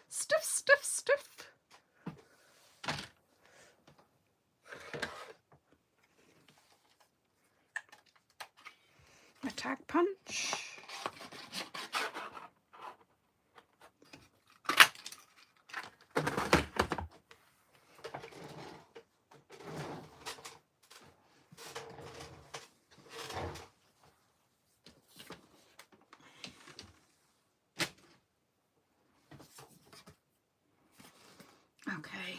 Stiff, stiff, stiff. My tag punch. Okay.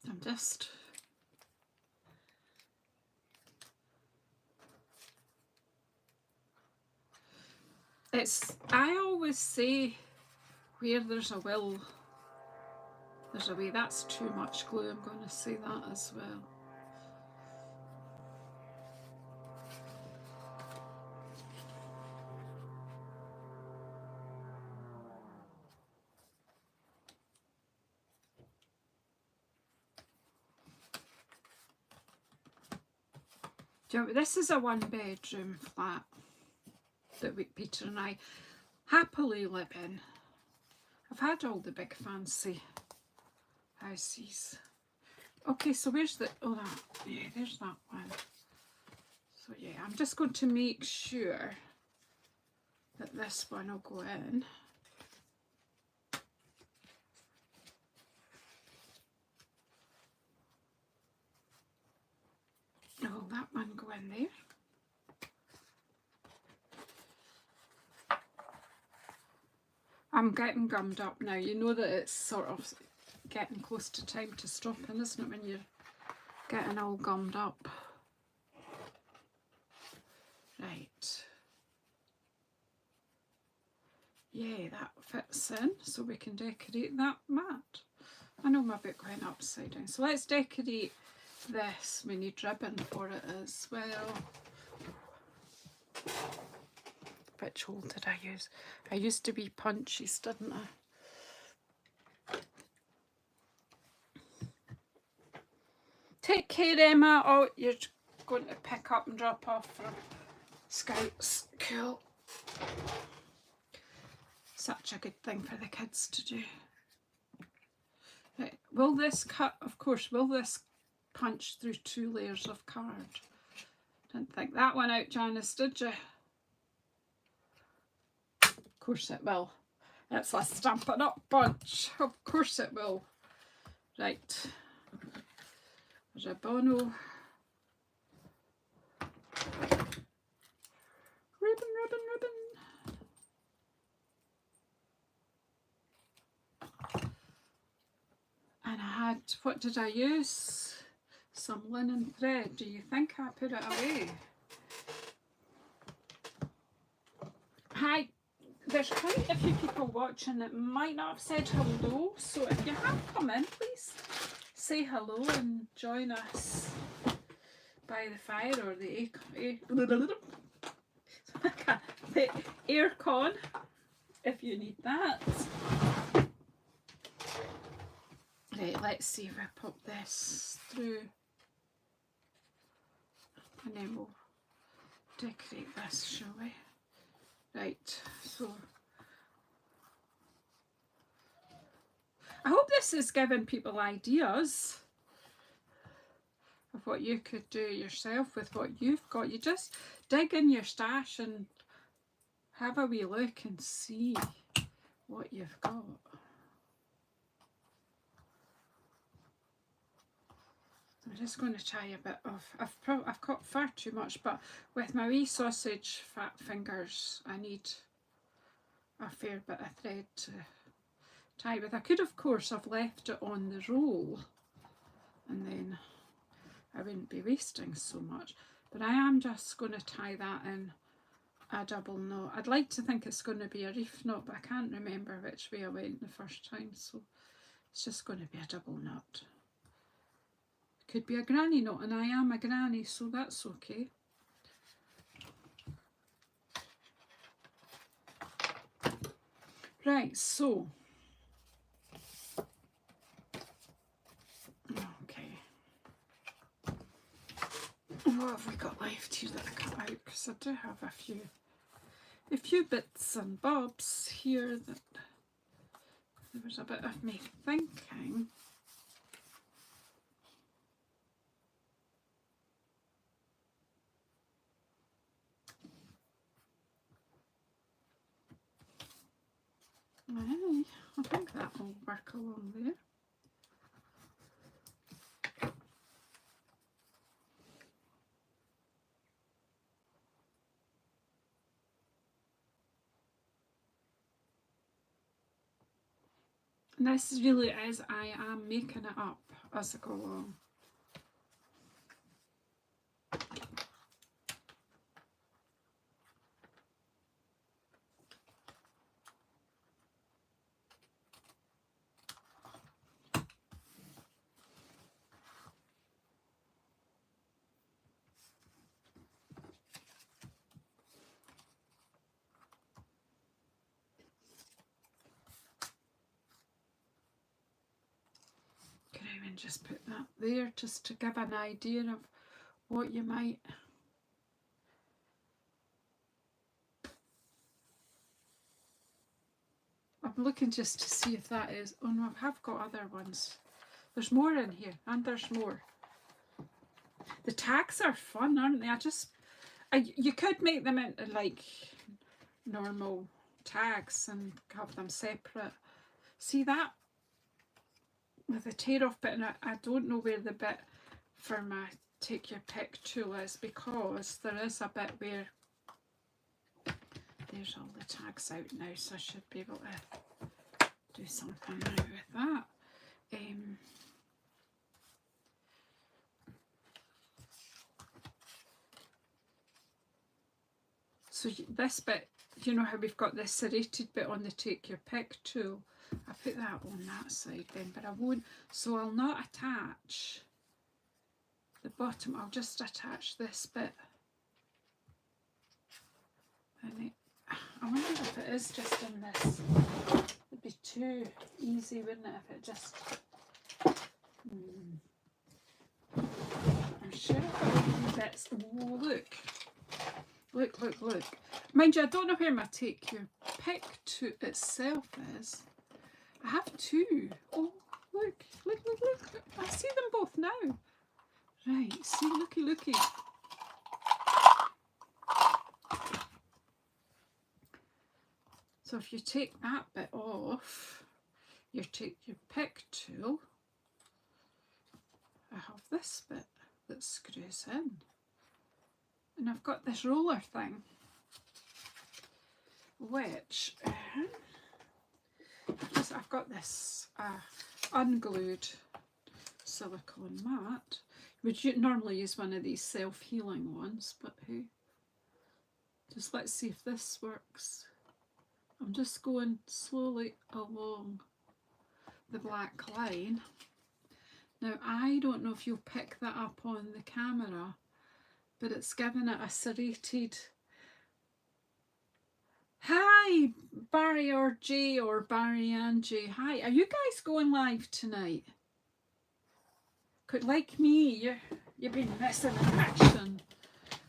I'm just I always say where there's a will, there's a way. That's too much glue. I'm going to say that as well. This is a one-bedroom flat that Peter and I happily live in. I've had all the big fancy houses. Okay, so where's the, oh, that, yeah, there's that one. So yeah, I'm just going to make sure that this one will go in. Oh, that one go in there. I'm getting gummed up now. You know that it's sort of getting close to time to stopping, isn't it, when you're getting all gummed up. Right. Yeah, that fits in, so we can decorate that mat. I know my book went upside down, so let's decorate this. We need ribbon for it as well. Which hole did I use? I used to be punchies, didn't I? Take care, Emma. Oh, you're going to pick up and drop off for Scouts. Cool. Such a good thing for the kids to do. Right. Will this cut, of course, will this punch through 2 layers of card? Didn't think that one out, Janice, did you? Of course it will. It's a Stampin' Up bunch. Of course it will. Right. Ribbon. Ribbon, ribbon, ribbon. And I had, what did I use? Some linen thread. Do you think I put it away? Hi, there's quite a few people watching that might not have said hello, so if you have come in, please say hello and join us by the fire or the air con if you need that. Right, let's see if I pop this through and then we'll decorate this, shall we? Right, so I hope this is giving people ideas of what you could do yourself with what you've got. You just dig in your stash and have a wee look and see what you've got. I'm just going to try a bit of, I've got far too much, but with my wee sausage fat fingers I need a fair bit of thread to tie with. I could of course have left it on the roll and then I wouldn't be wasting so much, but I am just going to tie that in a double knot. I'd like to think it's going to be a reef knot, but I can't remember which way I went the first time, so it's just going to be a double knot. Could be a granny knot, and I am a granny, so that's okay. Right, so okay, what have we got left here that I cut out? Because I do have a few bits and bobs here that there was a bit of me thinking. I think that will work along there. And this really is, I am making it up as I go along. And just put that there just to give an idea of what you might. I'm looking just to see if that is, oh no, I have got other ones. There's more in here, and there's more. The tags are fun, aren't they? You could make them into like normal tags and have them separate. See that? With the tear off bit, and I don't know where the bit for my take your pick tool is, because there is a bit where there's all the tags out now, so I should be able to do something now with that. So this bit, you know how we've got this serrated bit on the take your pick tool? I put that on that side then, but I won't, so I'll not attach the bottom, I'll just attach this bit. And I wonder if it is just in this. It'd be too easy, wouldn't it, if it just... I'm sure that's... Oh, look. Look, look, look. Mind you, I don't know where my take your pick to itself is. I have two. Oh, look, look, look, look. I see them both now. Right, see, looky, looky. So if you take that bit off, you take your pick tool, I have this bit that screws in. And I've got this roller thing, which I've got this unglued silicone mat, which you normally use one of these self-healing ones, but hey, just let's see if this works. I'm just going slowly along the black line. Now I don't know if you'll pick that up on the camera, but it's given it a serrated... Hi, Barry or J or Barry and J. Hi, are you guys going live tonight? Like me, you've been missing in action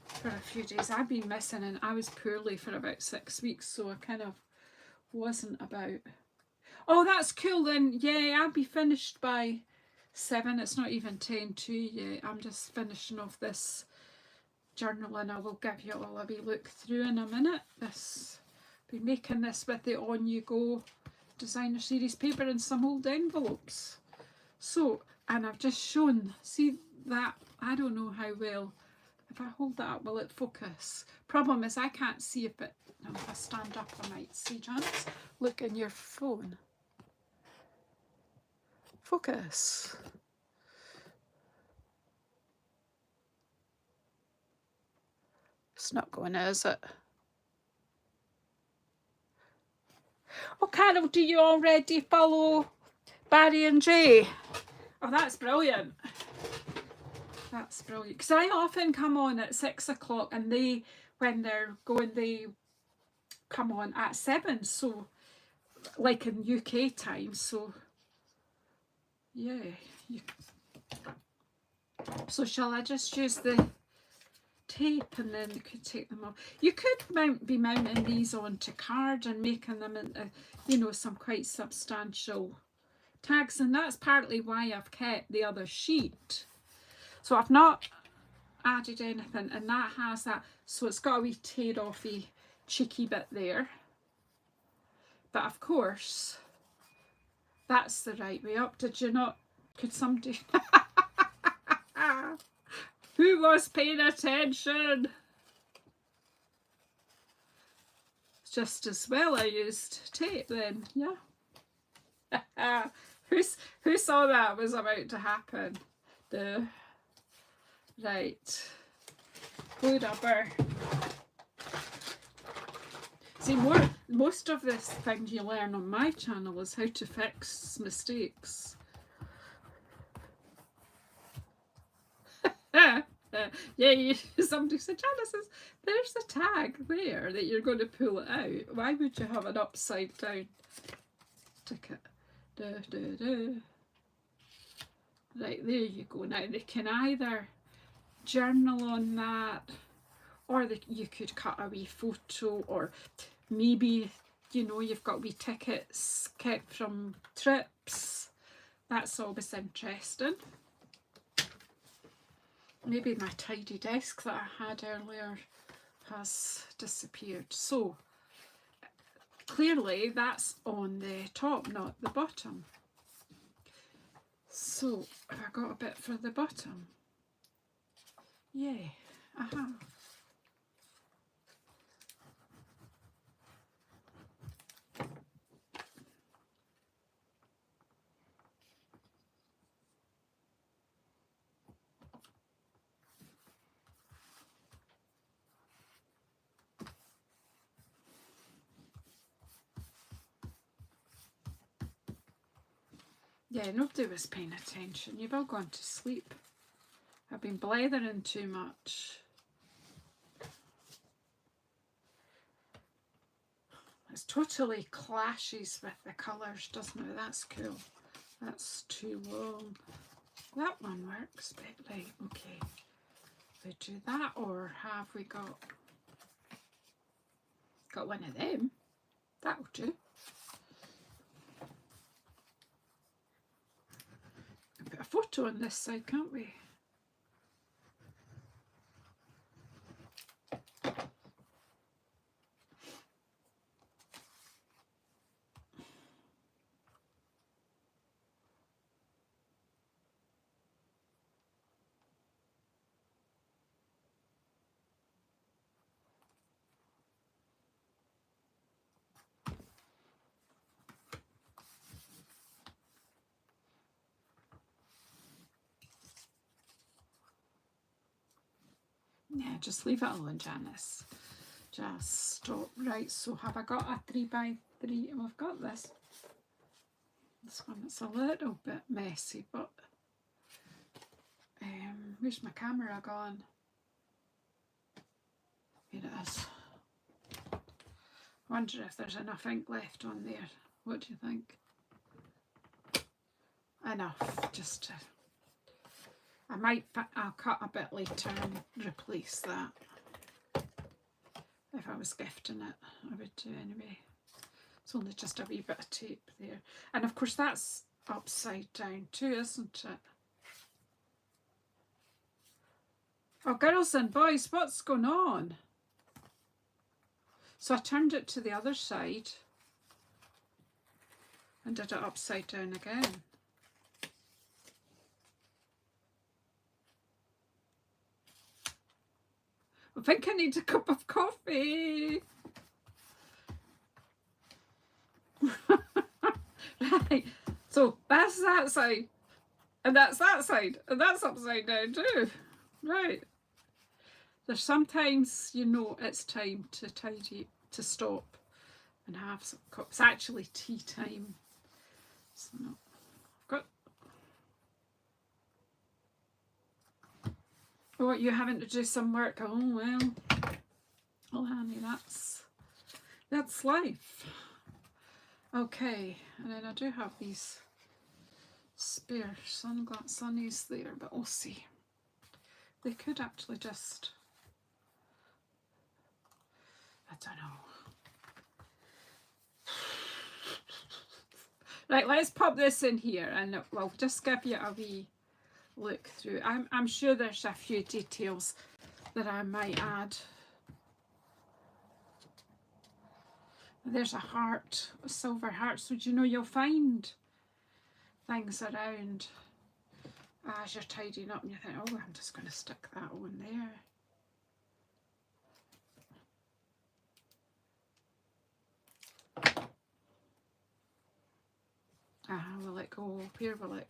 for a few days. I've been missing, and I was poorly for about 6 weeks, so I kind of wasn't about. Oh, that's cool then. Yeah, I'll be finished by 7. It's not even 10:02 yet. I'm just finishing off this journal, and I will give you all a wee look through in a minute. Be making this with the On You Go designer series paper and some old envelopes. So, and I've just shown, see that, I don't know how well, if I hold that up, will it focus? Problem is I can't see if it, no, if I stand up I might see. Janice, look in your phone. Focus. It's not going, is it? Oh, Carol, do you already follow Barry and Jay? Oh, that's brilliant. That's brilliant. Because I often come on at 6 o'clock, and they, when they're going, they come on at 7. So, like in UK time. So, yeah. So, shall I just use the tape and then you could take them off? You could be mounting these onto card and making them into, you know, some quite substantial tags, and that's partly why I've kept the other sheet. So I've not added anything, and that has that, so it's got a wee tear offy cheeky bit there, but of course that's the right way up. Did you not? Could somebody who was paying attention? Just as well I used tape then, yeah. Who saw that was about to happen? Right. Blue rubber. See, most of this thing you learn on my channel is how to fix mistakes. Yeah, somebody said, Janice, there's the tag there that you're going to pull it out. Why would you have an upside down ticket? Right, there you go. Now they can either journal on that, or you could cut a wee photo, or maybe, you know, you've got wee tickets kept from trips. That's always interesting. Maybe my tidy desk that I had earlier has disappeared. So clearly that's on the top, not the bottom. So have I got a bit for the bottom? Yeah, I have. Yeah, nobody was paying attention. You've all gone to sleep. I've been blethering too much. It totally clashes with the colours, doesn't it? That's cool. That's too long. That one works, but right, okay. We do that, or have we got one of them? That'll do. Put a photo on this side, can't we? Yeah, just leave it alone, Janice. Just stop. Right, so have I got a 3x3? Well, I've got this. This one, it's a little bit messy, but where's my camera gone? Here it is. I wonder if there's enough ink left on there. What do you think? Enough, just to... I'll cut a bit later and replace that. If I was gifting it, I would do anyway. It's only just a wee bit of tape there. And of course that's upside down too, isn't it? Oh, girls and boys, what's going on? So I turned it to the other side and did it upside down again. I think I need a cup of coffee. Right, so that's that side, and that's that side, and that's upside down too. Right. There's sometimes, you know, it's time to tidy, to stop and have some cups. It's actually tea time. So I've got... Oh, you having to do some work? Oh well. Oh honey, that's life. Okay, and then I do have these spare sunnies there, but we'll see. They could actually just... I don't know. Right, let's pop this in here and we'll just give you a wee look through. I'm sure there's a few details that I might add. There's a heart, a silver heart, so you know you'll find things around as you're tidying up and you think, oh, I'm just going to stick that on there. Will it go? Where will it?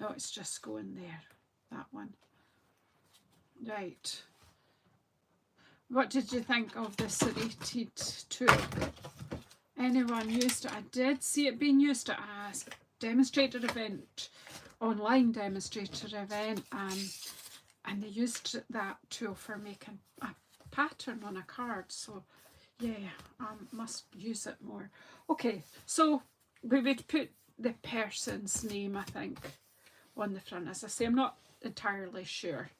No, it's just going there. That one. Right. What did you think of the serrated tool? Anyone used it? I did see it being used at a demonstrator event, online demonstrator event, and they used that tool for making a pattern on a card. So yeah, I must use it more. Okay, so we would put the person's name, I think, on the front. As I say, I'm not entirely sure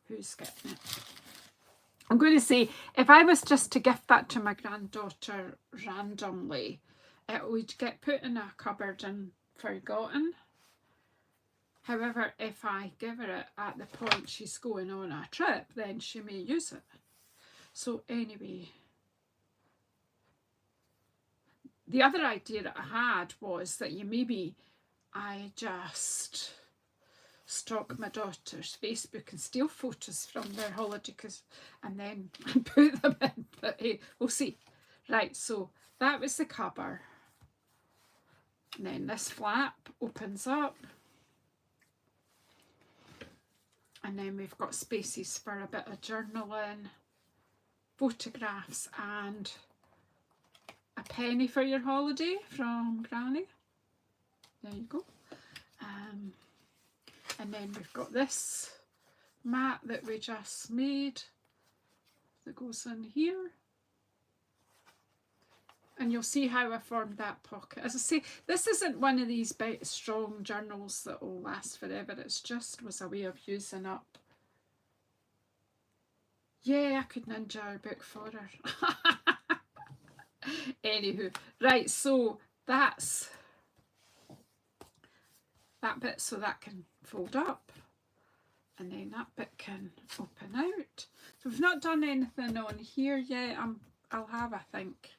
who's getting it. I'm going to say, if I was just to gift that to my granddaughter randomly, it would get put in a cupboard and forgotten. However, if I give her it at the point she's going on a trip, then she may use it. So anyway, the other idea that I had was that I just stalk my daughter's Facebook and steal photos from their holiday and then put them in, but hey, we'll see. Right, so that was the cover. And then this flap opens up. And then we've got spaces for a bit of journaling, photographs, and a penny for your holiday from Granny. There you go. And then we've got this mat that we just made that goes in here. And you'll see how I formed that pocket. As I say, this isn't one of these big, strong journals that will last forever. It's just was a way of using up. Yeah, I could ninja a book for her. Anywho, right, so that's that bit, so that can fold up. And then that bit can open out. So we've not done anything on here yet. I'll have, I think.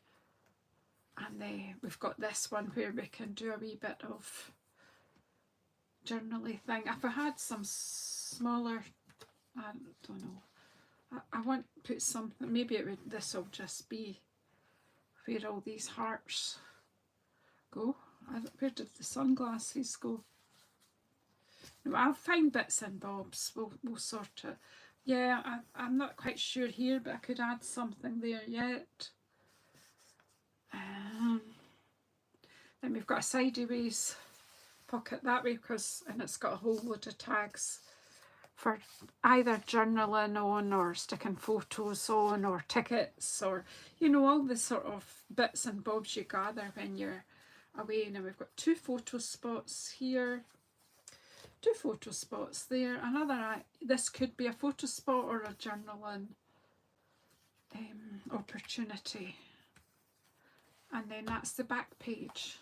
And we've got this one where we can do a wee bit of journaly thing. If I had some smaller, I don't know. I want to put something, maybe this will just be where all these hearts go. Where did the sunglasses go? No, I'll find bits and bobs. We'll sort it. Yeah, I'm not quite sure here, but I could add something there yet. Then we've got a sideways pocket that way, and it's got a whole load of tags for either journaling on or sticking photos on or tickets or, you know, all the sort of bits and bobs you gather when you're away. And then we've got 2 photo spots here, 2 photo spots there, another, this could be a photo spot or a journaling opportunity. And then that's the back page.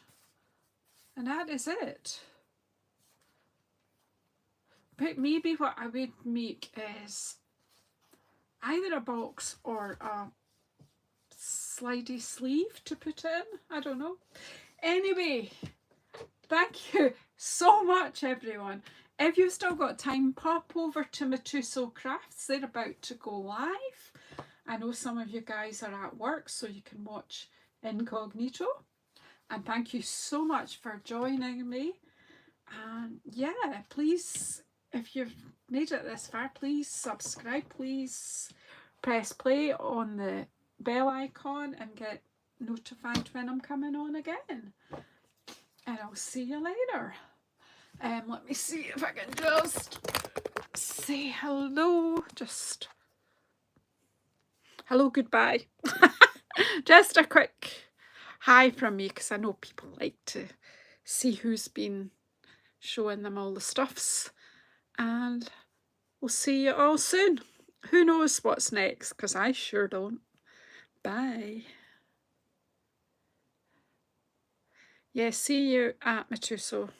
And that is it. But maybe what I would make is either a box or a slidey sleeve to put in. I don't know. Anyway, thank you so much, everyone. If you've still got time, pop over to my JazzleDazzleCrafts. They're about to go live. I know some of you guys are at work, so you can watch incognito. And thank you so much for joining me. And yeah, please, if you've made it this far, please subscribe. Please press play on the bell icon and get notified when I'm coming on again. And I'll see you later. Let me see if I can just say hello. Just hello, goodbye. Just a quick hi from me, because I know people like to see who's been showing them all the stuffs. And we'll see you all soon. Who knows what's next, because I sure don't. Bye. Yeah, see you at my trousseau.